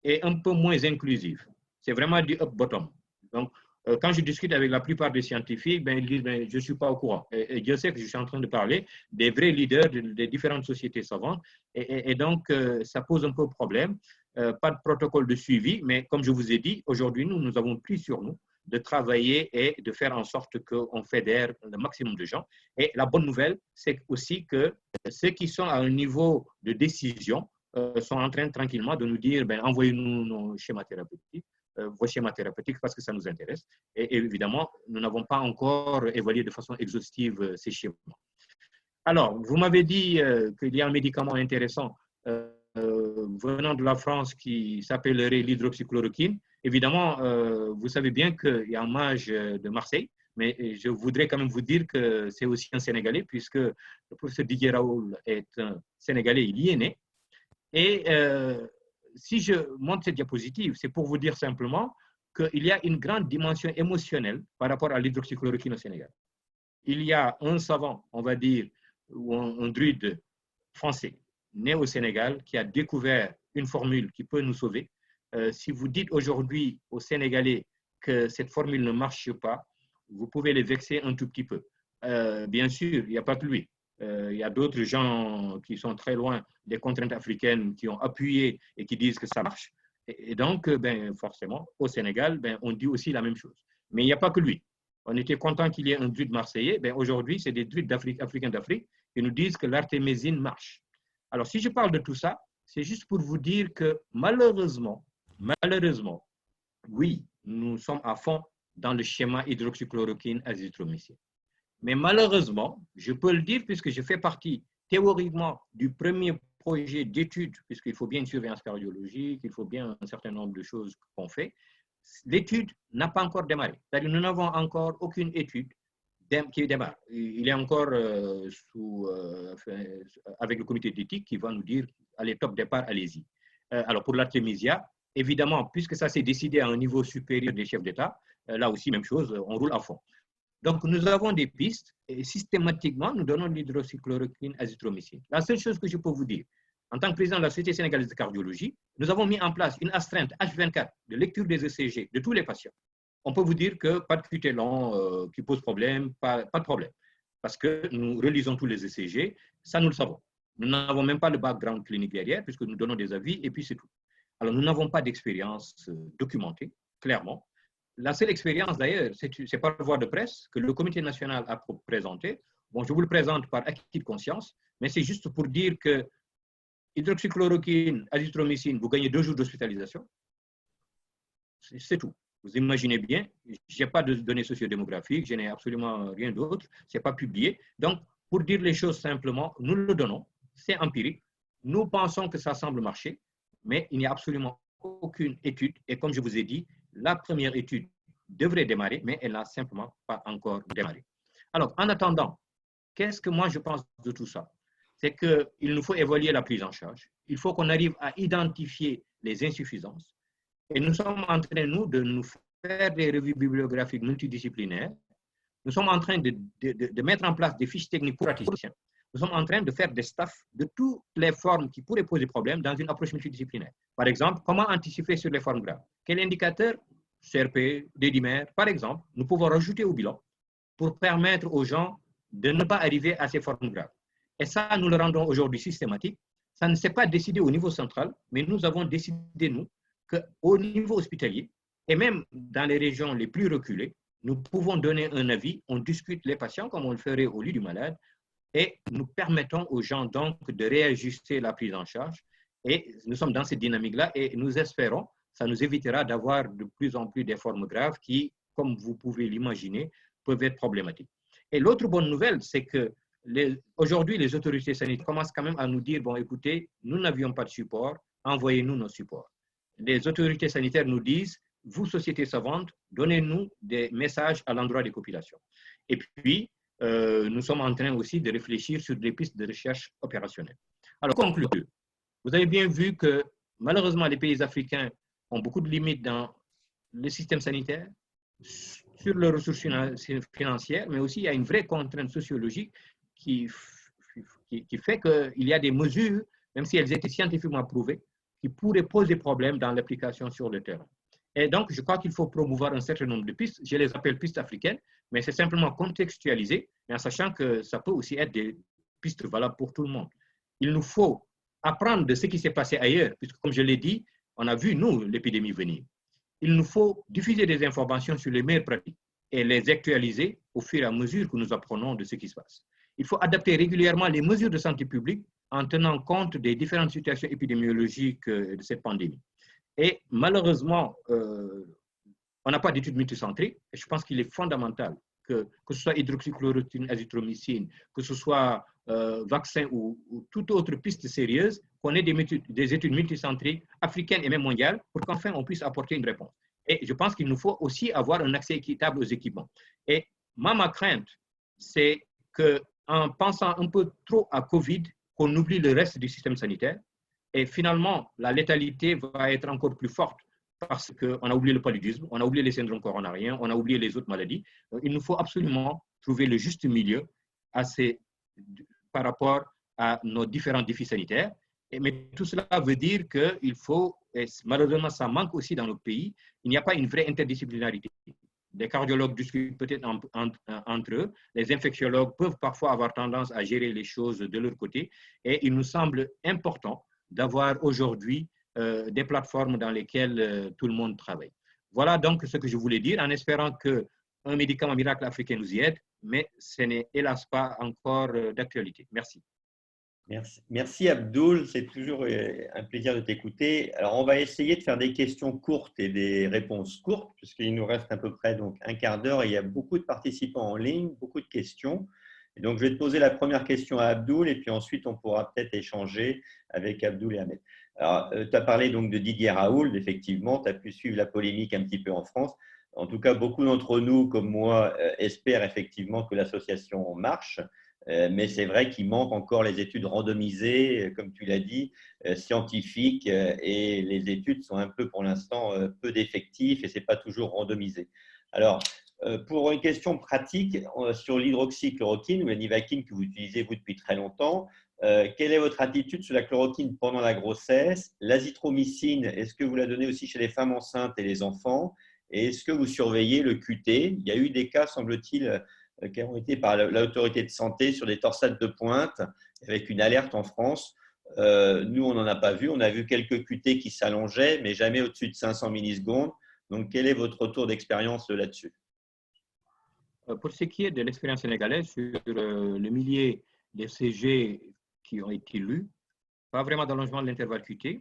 et un peu moins inclusive. C'est vraiment du up-bottom. Donc, quand je discute avec la plupart des scientifiques, ils disent je ne suis pas au courant. Et Dieu sait que je suis en train de parler des vrais leaders des différentes sociétés savantes. Et donc, ça pose un peu problème. Pas de protocole de suivi, mais comme je vous ai dit, aujourd'hui, nous avons pris sur nous de travailler et de faire en sorte qu'on fédère le maximum de gens. Et la bonne nouvelle, c'est aussi que ceux qui sont à un niveau de décision sont en train tranquillement de nous dire envoyez-nous nos schémas thérapeutiques. Vos schémas thérapeutiques parce que ça nous intéresse. Et évidemment, nous n'avons pas encore évalué de façon exhaustive ces schémas. Alors, vous m'avez dit qu'il y a un médicament intéressant venant de la France qui s'appellerait l'hydroxychloroquine. Évidemment, vous savez bien qu'il y a un mage de Marseille, mais je voudrais quand même vous dire que c'est aussi un Sénégalais, puisque le professeur Didier Raoul est un Sénégalais, il y est né. Et si je montre cette diapositive, c'est pour vous dire simplement qu'il y a une grande dimension émotionnelle par rapport à l'hydroxychloroquine au Sénégal. Il y a un savant, on va dire, ou un druide français, né au Sénégal, qui a découvert une formule qui peut nous sauver. Si vous dites aujourd'hui aux Sénégalais que cette formule ne marche pas, vous pouvez les vexer un tout petit peu. Bien sûr, il n'y a pas que lui. Il y a d'autres gens qui sont très loin des contraintes africaines qui ont appuyé et qui disent que ça marche. Et donc, forcément, au Sénégal, on dit aussi la même chose. Mais il n'y a pas que lui. On était content qu'il y ait un druide marseillais. Aujourd'hui, c'est des druides africains d'Afrique qui nous disent que l'artémésine marche. Alors, si je parle de tout ça, c'est juste pour vous dire que malheureusement, oui, nous sommes à fond dans le schéma hydroxychloroquine azithromycine. Mais malheureusement, je peux le dire puisque je fais partie théoriquement du premier projet d'étude, puisqu'il faut bien une surveillance cardiologique, il faut bien un certain nombre de choses qu'on fait. L'étude n'a pas encore démarré. C'est-à-dire nous n'avons encore aucune étude qui démarre. Il est encore avec le comité d'éthique qui va nous dire, allez, top départ, allez-y. Alors pour l'artémisia, évidemment, puisque ça s'est décidé à un niveau supérieur des chefs d'État, là aussi, même chose, on roule à fond. Donc, nous avons des pistes et systématiquement, nous donnons l'hydroxychloroquine azithromycine. La seule chose que je peux vous dire, en tant que président de la Société sénégalaise de cardiologie, nous avons mis en place une astreinte H24 de lecture des ECG de tous les patients. On peut vous dire que pas de QT long qui pose problème, pas de problème. Parce que nous relisons tous les ECG, ça nous le savons. Nous n'avons même pas le background clinique derrière, puisque nous donnons des avis et puis c'est tout. Alors, nous n'avons pas d'expérience documentée, clairement. La seule expérience, d'ailleurs, c'est par voie de presse que le comité national a présenté. Bon, je vous le présente par acquis de conscience, mais c'est juste pour dire que hydroxychloroquine, azithromycine, vous gagnez 2 jours d'hospitalisation. C'est tout. Vous imaginez bien, je n'ai pas de données sociodémographiques, je n'ai absolument rien d'autre, ce n'est pas publié. Donc, pour dire les choses simplement, nous le donnons, c'est empirique. Nous pensons que ça semble marcher, mais il n'y a absolument aucune étude. Et comme je vous ai dit, la première étude devrait démarrer, mais elle n'a simplement pas encore démarré. Alors, en attendant, qu'est-ce que moi je pense de tout ça? C'est qu'il nous faut évaluer la prise en charge. Il faut qu'on arrive à identifier les insuffisances. Et nous sommes en train, nous, de nous faire des revues bibliographiques multidisciplinaires. Nous sommes en train de mettre en place des fiches techniques pour praticiens. Nous sommes en train de faire des staffs de toutes les formes qui pourraient poser problème dans une approche multidisciplinaire. Par exemple, comment anticiper sur les formes graves? Quel indicateur CRP, D-dimère, par exemple, nous pouvons rajouter au bilan pour permettre aux gens de ne pas arriver à ces formes graves. Et ça, nous le rendons aujourd'hui systématique. Ça ne s'est pas décidé au niveau central, mais nous avons décidé, nous, qu'au niveau hospitalier, et même dans les régions les plus reculées, nous pouvons donner un avis, on discute les patients comme on le ferait au lit du malade, et nous permettons aux gens donc de réajuster la prise en charge. Et nous sommes dans cette dynamique-là et nous espérons, ça nous évitera d'avoir de plus en plus des formes graves qui, comme vous pouvez l'imaginer, peuvent être problématiques. Et l'autre bonne nouvelle, c'est que aujourd'hui, les autorités sanitaires commencent quand même à nous dire, bon, écoutez, nous n'avions pas de support, envoyez-nous nos supports. Les autorités sanitaires nous disent, vous, sociétés savantes, donnez-nous des messages à l'endroit des populations. Et puis, nous sommes en train aussi de réfléchir sur des pistes de recherche opérationnelle. Alors, conclure, vous avez bien vu que malheureusement, les pays africains ont beaucoup de limites dans le système sanitaire, sur leurs ressources financières, mais aussi il y a une vraie contrainte sociologique qui fait qu'il y a des mesures, même si elles étaient scientifiquement prouvées, qui pourraient poser problème dans l'application sur le terrain. Et donc, je crois qu'il faut promouvoir un certain nombre de pistes. Je les appelle pistes africaines, mais c'est simplement contextualisé, mais en sachant que ça peut aussi être des pistes valables pour tout le monde. Il nous faut apprendre de ce qui s'est passé ailleurs, puisque comme je l'ai dit, on a vu, nous, l'épidémie venir. Il nous faut diffuser des informations sur les meilleures pratiques et les actualiser au fur et à mesure que nous apprenons de ce qui se passe. Il faut adapter régulièrement les mesures de santé publique en tenant compte des différentes situations épidémiologiques de cette pandémie. Et malheureusement, on n'a pas d'études multicentriques et je pense qu'il est fondamental que ce soit hydroxychloroquine, azithromycine, que ce soit vaccin ou toute autre piste sérieuse, qu'on ait des études multicentriques africaines et même mondiales pour qu'enfin on puisse apporter une réponse. Et je pense qu'il nous faut aussi avoir un accès équitable aux équipements. Et ma crainte, c'est qu'en pensant un peu trop à Covid, qu'on oublie le reste du système sanitaire. Et finalement, la létalité va être encore plus forte parce qu'on a oublié le paludisme, on a oublié les syndromes coronariens, on a oublié les autres maladies. Donc, il nous faut absolument trouver le juste milieu par rapport à nos différents défis sanitaires. Mais tout cela veut dire qu'il faut, et malheureusement ça manque aussi dans notre pays, il n'y a pas une vraie interdisciplinarité. Les cardiologues discutent peut-être entre eux, les infectiologues peuvent parfois avoir tendance à gérer les choses de leur côté, et il nous semble important d'avoir aujourd'hui des plateformes dans lesquelles tout le monde travaille. Voilà donc ce que je voulais dire, en espérant qu'un médicament miracle africain nous y aide, mais ce n'est hélas pas encore d'actualité. Merci. Merci Abdoul, c'est toujours un plaisir de t'écouter. Alors on va essayer de faire des questions courtes et des réponses courtes, puisqu'il nous reste à peu près donc un quart d'heure et il y a beaucoup de participants en ligne, beaucoup de questions. Et donc je vais te poser la première question à Abdoul et puis ensuite on pourra peut-être échanger avec Abdoul et Ahmed. Alors tu as parlé donc de Didier Raoult, effectivement, tu as pu suivre la polémique un petit peu en France. En tout cas, beaucoup d'entre nous, comme moi, espèrent effectivement que l'association marche. Mais c'est vrai qu'il manque encore les études randomisées, comme tu l'as dit, scientifiques, et les études sont un peu pour l'instant peu d'effectifs et ce n'est pas toujours randomisé. Alors, pour une question pratique sur l'hydroxychloroquine ou la nivaquine que vous utilisez vous depuis très longtemps, quelle est votre attitude sur la chloroquine pendant la grossesse? L'azithromycine, est-ce que vous la donnez aussi chez les femmes enceintes et les enfants? Et est-ce que vous surveillez le QT? Il y a eu des cas, semble-t-il, qui ont été par l'autorité de santé sur des torsades de pointe avec une alerte en France. Nous, on n'en a pas vu. On a vu quelques QT qui s'allongeaient, mais jamais au-dessus de 500 millisecondes. Donc, quel est votre retour d'expérience là-dessus? Pour ce qui est de l'expérience sénégalaise sur le millier des CG qui ont été lus, pas vraiment d'allongement de l'intervalle QT,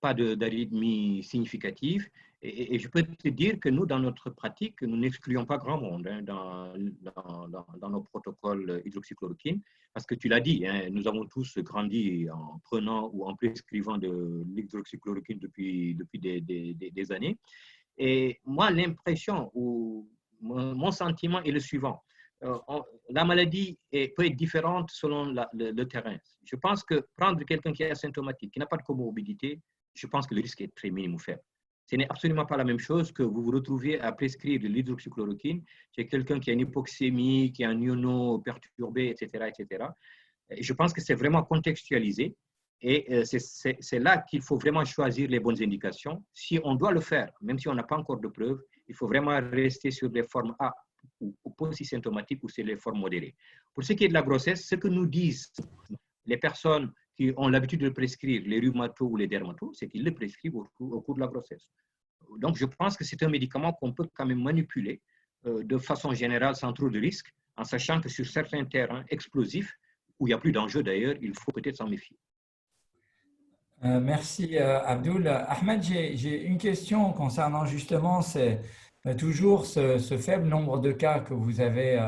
pas d'arythmie significative. Et je peux te dire que nous, dans notre pratique, nous n'excluons pas grand monde dans nos protocoles hydroxychloroquine, parce que tu l'as dit, hein, nous avons tous grandi en prenant ou en prescrivant de l'hydroxychloroquine depuis des années. Et moi, l'impression ou mon sentiment est le suivant. La maladie peut être différente selon le terrain. Je pense que prendre quelqu'un qui est asymptomatique, qui n'a pas de comorbidité, je pense que le risque est très minime ou faible. Ce n'est absolument pas la même chose que vous vous retrouviez à prescrire de l'hydroxychloroquine chez quelqu'un qui a une hypoxémie, qui a un iono perturbé, etc., etc. Et je pense que c'est vraiment contextualisé. Et c'est là qu'il faut vraiment choisir les bonnes indications. Si on doit le faire, même si on n'a pas encore de preuves, il faut vraiment rester sur les formes A ou polysymptomatiques ou c'est les formes modérées. Pour ce qui est de la grossesse, ce que nous disent les personnes qui ont l'habitude de prescrire les rhumatos ou les dermatos, c'est qu'ils le prescrivent au cours de la grossesse. Donc, je pense que c'est un médicament qu'on peut quand même manipuler de façon générale sans trop de risques, en sachant que sur certains terrains explosifs, où il n'y a plus d'enjeu d'ailleurs, il faut peut-être s'en méfier. Merci Abdoul. Ahmed, j'ai une question concernant justement toujours ce faible nombre de cas que vous avez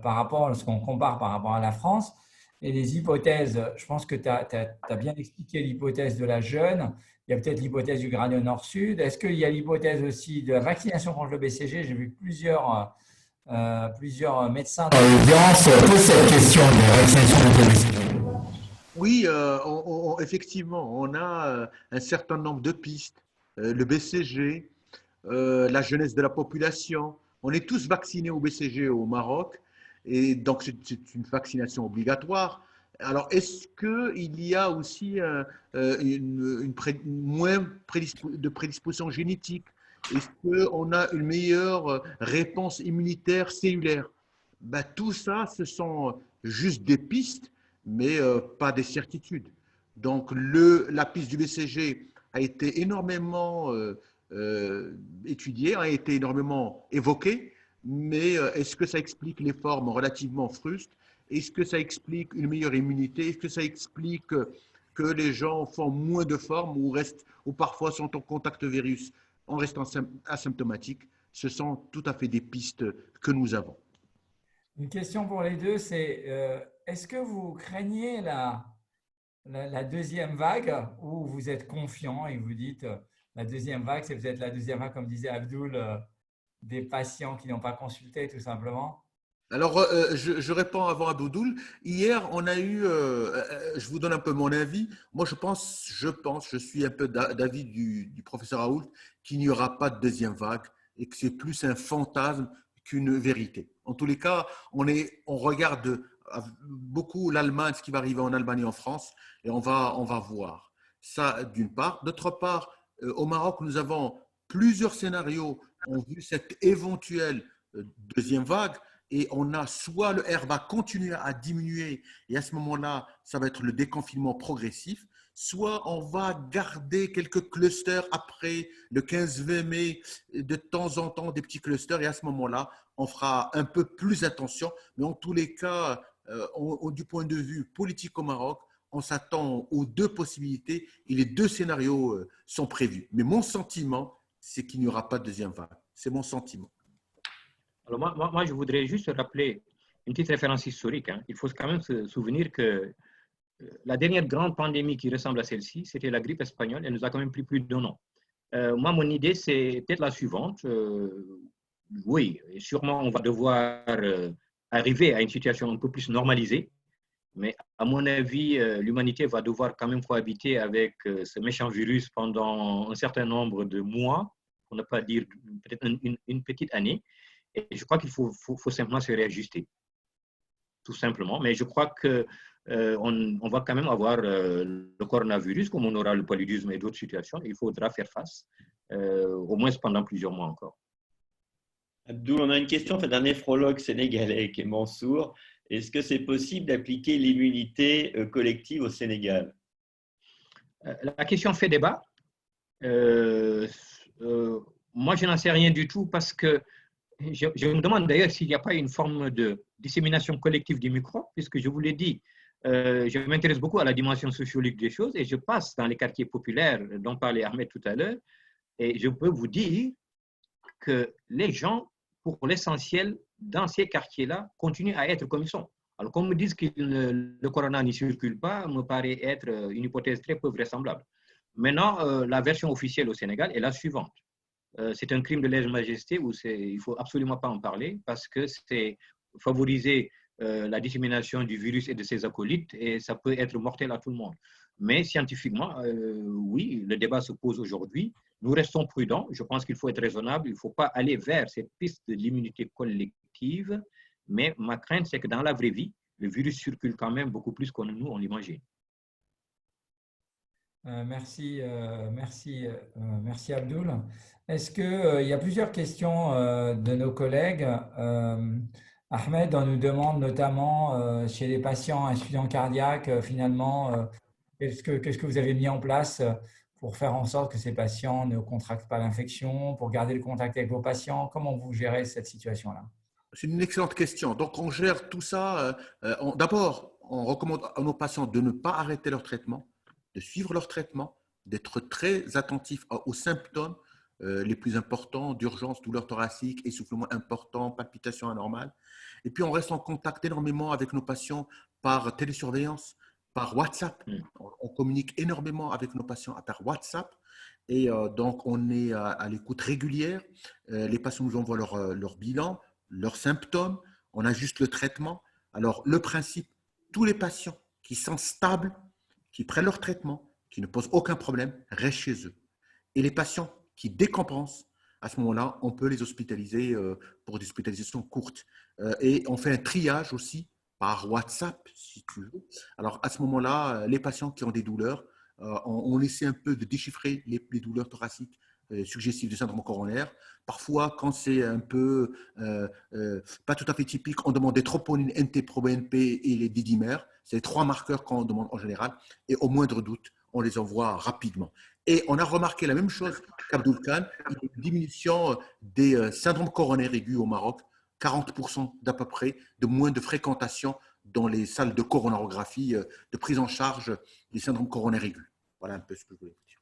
par rapport, lorsqu'on compare par rapport à la France et les hypothèses. Je pense que tu as bien expliqué l'hypothèse de la jeune. Il y a peut-être l'hypothèse du gradient nord-sud. Est-ce qu'il y a l'hypothèse aussi de la vaccination contre le BCG? J'ai vu plusieurs médecins dans l'audience posent cette question de la vaccination contre le BCG. Oui, effectivement, on a un certain nombre de pistes. Le BCG, la jeunesse de la population. On est tous vaccinés au BCG au Maroc, et donc c'est une vaccination obligatoire. Alors, est-ce qu'il y a aussi moins de prédisposition génétique? Est-ce qu'on a une meilleure réponse immunitaire cellulaire? Ben, tout ça, ce sont juste des pistes, mais pas des certitudes. Donc, la piste du BCG a été énormément étudiée, a été énormément évoquée, mais est-ce que ça explique les formes relativement frustes? Est-ce que ça explique une meilleure immunité? Est-ce que ça explique que les gens font moins de formes ou parfois sont en contact virus en restant asymptomatiques? Ce sont tout à fait des pistes que nous avons. Une question pour les deux, c'est est-ce que vous craignez la deuxième vague ou vous êtes confiant et vous dites la deuxième vague, c'est peut-être la deuxième vague, comme disait Abdoul, des patients qui n'ont pas consulté tout simplement? Alors, je réponds avant Abdoul. Hier, on a eu, je vous donne un peu mon avis. Moi, je suis un peu d'avis du professeur Raoult qu'il n'y aura pas de deuxième vague et que c'est plus un fantasme qu'une vérité. En tous les cas, on regarde beaucoup l'Allemagne, ce qui va arriver en Allemagne et en France, et on va voir. Ça, d'une part. D'autre part, au Maroc, nous avons plusieurs scénarios. On a vu cette éventuelle deuxième vague. Et on a soit le R va continuer à diminuer et à ce moment-là, ça va être le déconfinement progressif, soit on va garder quelques clusters après le 15-20 mai, de temps en temps des petits clusters et à ce moment-là, on fera un peu plus attention. Mais en tous les cas, du point de vue politique au Maroc, on s'attend aux deux possibilités et les deux scénarios sont prévus. Mais mon sentiment, c'est qu'il n'y aura pas de deuxième vague. C'est mon sentiment. Alors moi, je voudrais juste rappeler une petite référence historique. Il faut quand même se souvenir que la dernière grande pandémie qui ressemble à celle-ci, c'était la grippe espagnole. Elle nous a quand même pris plus d'un an. Moi, mon idée, c'est peut-être la suivante. Oui, sûrement, on va devoir arriver à une situation un peu plus normalisée. Mais à mon avis, l'humanité va devoir quand même cohabiter avec ce méchant virus pendant un certain nombre de mois, pour ne pas dire peut-être une petite année. Et je crois qu'il faut simplement se réajuster, tout simplement. Mais je crois qu'on va quand même avoir le coronavirus, comme on aura le paludisme et d'autres situations. Il faudra faire face, au moins pendant plusieurs mois encore. Abdoul, on a une question d'un néphrologue sénégalais qui est Mansour. Est-ce que c'est possible d'appliquer l'immunité collective au Sénégal? La question fait débat. Moi, je n'en sais rien du tout parce que je me demande d'ailleurs s'il n'y a pas une forme de dissémination collective du microbe, puisque je vous l'ai dit, je m'intéresse beaucoup à la dimension sociologique des choses et je passe dans les quartiers populaires dont parlait Ahmed tout à l'heure et je peux vous dire que les gens, pour l'essentiel, dans ces quartiers-là, continuent à être comme ils sont. Alors, qu'on me dise que le corona n'y circule pas, me paraît être une hypothèse très peu vraisemblable. Maintenant, la version officielle au Sénégal est la suivante. c'est un crime de lèse-majesté où il ne faut absolument pas en parler parce que c'est favoriser la dissémination du virus et de ses acolytes et ça peut être mortel à tout le monde. Mais scientifiquement, oui, le débat se pose aujourd'hui. Nous restons prudents. Je pense qu'il faut être raisonnable. Il ne faut pas aller vers cette piste de l'immunité collective. Mais ma crainte, c'est que dans la vraie vie, le virus circule quand même beaucoup plus que nous, on l'imagine. Merci Abdoul. Est-ce qu'il y a plusieurs questions de nos collègues? Ahmed, on nous demande notamment chez les patients insuffisants cardiaques, finalement, qu'est-ce que vous avez mis en place pour faire en sorte que ces patients ne contractent pas l'infection, pour garder le contact avec vos patients? Comment vous gérez cette situation-là? C'est une excellente question. Donc, on gère tout ça. D'abord, on recommande à nos patients de ne pas arrêter leur traitement, de suivre leur traitement, d'être très attentifs aux symptômes les plus importants d'urgence, douleur thoracique, essoufflement important, palpitations anormales. Et puis, on reste en contact énormément avec nos patients par télésurveillance, par WhatsApp. On communique énormément avec nos patients par WhatsApp. Et donc, on est à l'écoute régulière. Les patients nous envoient leur bilan, leurs symptômes, on ajuste le traitement. Alors, le principe, tous les patients qui sont stables, qui prennent leur traitement, qui ne posent aucun problème, restent chez eux. Et les patients qui décompensent, à ce moment-là, on peut les hospitaliser pour des hospitalisations courtes. Et on fait un triage aussi par WhatsApp, si tu veux. Alors, à ce moment-là, les patients qui ont des douleurs, on essaie un peu de déchiffrer les douleurs thoraciques suggestives du syndrome coronaire. Parfois, quand c'est un peu pas tout à fait typique, on demande des troponines, NT-proBNP et les didymères. C'est les 3 marqueurs qu'on demande en général. Et au moindre doute, on les envoie rapidement. Et on a remarqué la même chose qu'Abdoul Khan, une diminution des syndromes coronaires aigus au Maroc, 40% d'à peu près, de moins de fréquentation dans les salles de coronarographie, de prise en charge des syndromes coronaires aigus. Voilà un peu ce que je voulais vous dire.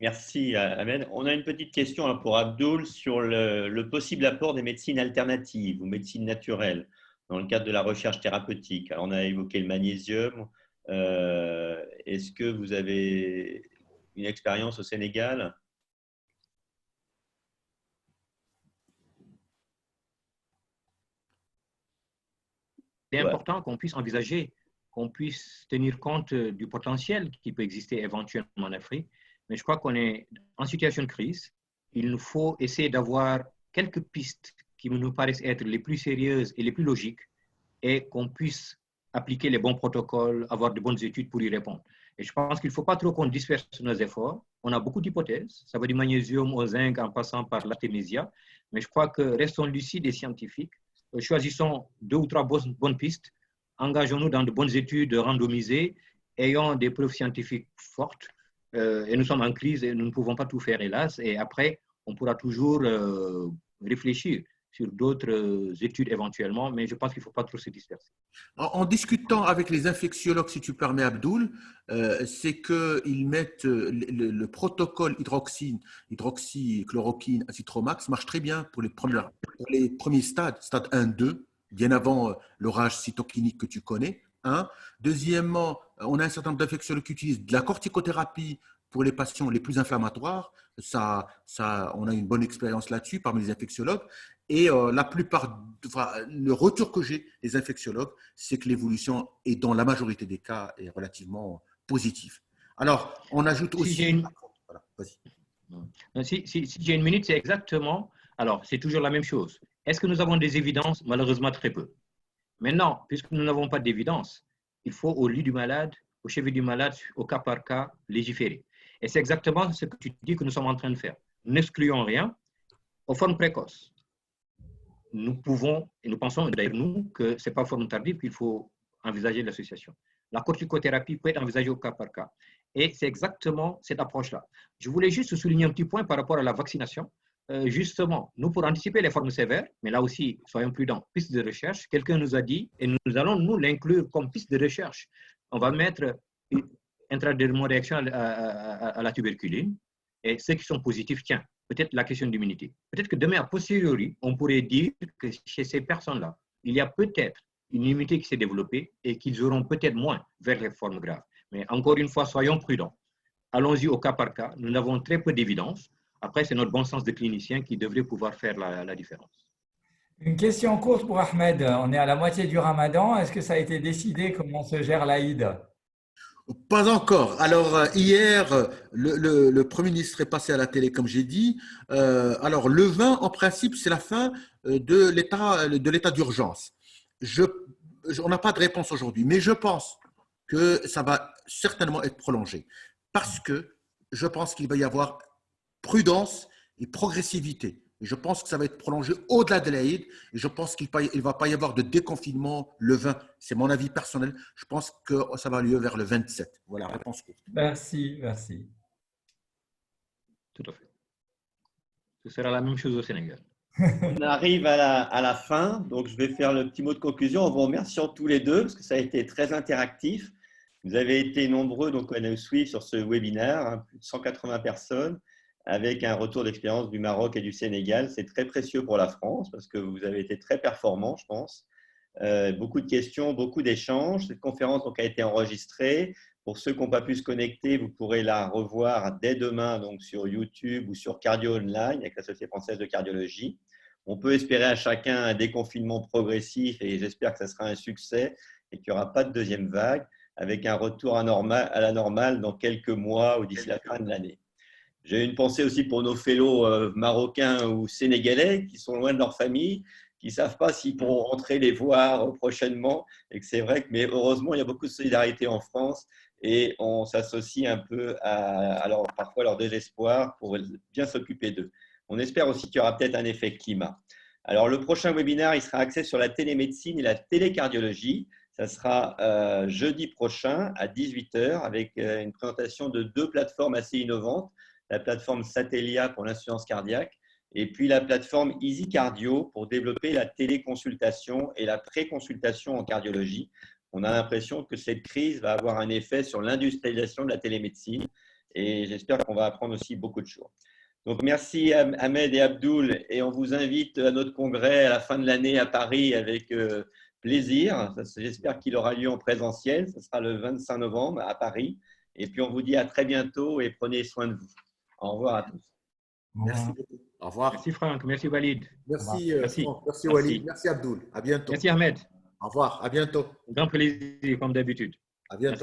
Merci Ahmed. On a une petite question pour Abdoul sur le possible apport des médecines alternatives ou médecines naturelles dans le cadre de la recherche thérapeutique. Alors, on a évoqué le magnésium. Est-ce que vous avez une expérience au Sénégal? C'est important qu'on puisse envisager, qu'on puisse tenir compte du potentiel qui peut exister éventuellement en Afrique. Mais je crois qu'on est en situation de crise. Il nous faut essayer d'avoir quelques pistes qui nous paraissent être les plus sérieuses et les plus logiques et qu'on puisse appliquer les bons protocoles, avoir de bonnes études pour y répondre. Et je pense qu'il ne faut pas trop qu'on disperse nos efforts. On a beaucoup d'hypothèses. Ça va du magnésium au zinc en passant par l'artémisia. Mais je crois que restons lucides et scientifiques. Choisissons 2 ou 3 bonnes pistes. Engageons-nous dans de bonnes études randomisées. Ayons des preuves scientifiques fortes. Et nous sommes en crise et nous ne pouvons pas tout faire, hélas. Et après, on pourra toujours réfléchir sur d'autres études éventuellement, mais je pense qu'il ne faut pas trop se disperser. En discutant avec les infectiologues, si tu permets, Abdoul, c'est qu'ils mettent le protocole hydroxychloroquine, azithromax, marche très bien pour les premiers stades, stade 1-2, bien avant l'orage cytokinique que tu connais. Deuxièmement, on a un certain nombre d'infectiologues qui utilisent de la corticothérapie pour les patients les plus inflammatoires. On a une bonne expérience là-dessus parmi les infectiologues. Et la plupart, le retour que j'ai des infectiologues, c'est que l'évolution est dans la majorité des cas est relativement positive. Alors, on ajoute aussi… Voilà, vas-y. Si j'ai une minute, c'est exactement… Alors, c'est toujours la même chose. Est-ce que nous avons des évidences? Malheureusement, très peu. Maintenant, puisque nous n'avons pas d'évidence, il faut au lit du malade, au chevet du malade, au cas par cas, légiférer. Et c'est exactement ce que tu dis que nous sommes en train de faire. Nous n'excluons rien. Aux formes précoces, nous pouvons, et nous pensons d'ailleurs nous, que ce n'est pas forme tardive qu'il faut envisager l'association. La corticothérapie peut être envisagée au cas par cas. Et c'est exactement cette approche-là. Je voulais juste souligner un petit point par rapport à la vaccination. Justement, nous, pour anticiper les formes sévères, mais là aussi, soyons prudents, piste de recherche, quelqu'un nous a dit, et nous allons nous l'inclure comme piste de recherche. On va mettre une intradermo-réaction à la tuberculine, et ceux qui sont positifs, tiens, peut-être la question d'immunité. Peut-être que demain, a posteriori, on pourrait dire que chez ces personnes-là, il y a peut-être une immunité qui s'est développée et qu'ils auront peut-être moins vers les formes graves. Mais encore une fois, soyons prudents. allons-y au cas par cas. Nous avons très peu d'évidence. Après, c'est notre bon sens de clinicien qui devrait pouvoir faire la différence. Une question courte pour Ahmed. On est à la moitié du Ramadan. Est-ce que ça a été décidé comment se gère l'Aïd? Pas encore. Alors, hier, le Premier ministre est passé à la télé, comme j'ai dit. Alors, le 20, en principe, c'est la fin de l'état d'urgence. On n'a pas de réponse aujourd'hui, mais je pense que ça va certainement être prolongé parce que je pense qu'il va y avoir prudence et progressivité. Et je pense que ça va être prolongé au-delà de l'Aïd. Et je pense qu'il ne va pas y avoir de déconfinement le 20. C'est mon avis personnel. Je pense que ça va avoir lieu vers le 27. Voilà, réponse courte. Merci, merci. Tout à fait. Ce sera la même chose au Sénégal. On arrive à la fin, donc je vais faire le petit mot de conclusion en vous remerciant tous les deux parce que ça a été très interactif. Vous avez été nombreux donc, à nous suivre sur ce webinaire, hein, plus de 180 personnes, avec un retour d'expérience du Maroc et du Sénégal. C'est très précieux pour la France parce que vous avez été très performants, je pense. Beaucoup de questions, beaucoup d'échanges. Cette conférence donc, a été enregistrée. Pour ceux qui n'ont pas pu se connecter, vous pourrez la revoir dès demain donc, sur YouTube ou sur Cardio Online avec la Société française de cardiologie. On peut espérer à chacun un déconfinement progressif et j'espère que ça sera un succès et qu'il n'y aura pas de deuxième vague avec un retour à la normale dans quelques mois ou d'ici la fin de l'année. J'ai une pensée aussi pour nos fellows marocains ou sénégalais qui sont loin de leur famille, qui ne savent pas s'ils pourront rentrer les voir prochainement. Et que c'est vrai que, mais heureusement, il y a beaucoup de solidarité en France et on s'associe un peu parfois leur désespoir pour bien s'occuper d'eux. On espère aussi qu'il y aura peut-être un effet climat. Alors, le prochain webinaire, il sera axé sur la télémédecine et la télécardiologie. Ça sera jeudi prochain à 18 h avec une présentation de 2 plateformes assez innovantes. La plateforme Satellia pour l'insuffisance cardiaque et puis la plateforme Easy Cardio pour développer la téléconsultation et la préconsultation en cardiologie. On a l'impression que cette crise va avoir un effet sur l'industrialisation de la télémédecine et j'espère qu'on va apprendre aussi beaucoup de choses. Donc, merci Ahmed et Abdoul et on vous invite à notre congrès à la fin de l'année à Paris avec plaisir. J'espère qu'il aura lieu en présentiel. Ce sera le 25 novembre à Paris. Et puis, on vous dit à très bientôt et prenez soin de vous. Au revoir à tous. Merci beaucoup. Au revoir. Merci Franck, merci Walid. Merci Franck, merci Walid, merci Abdoul. À bientôt. Merci Ahmed. Au revoir, à bientôt. Un grand plaisir comme d'habitude. À bientôt.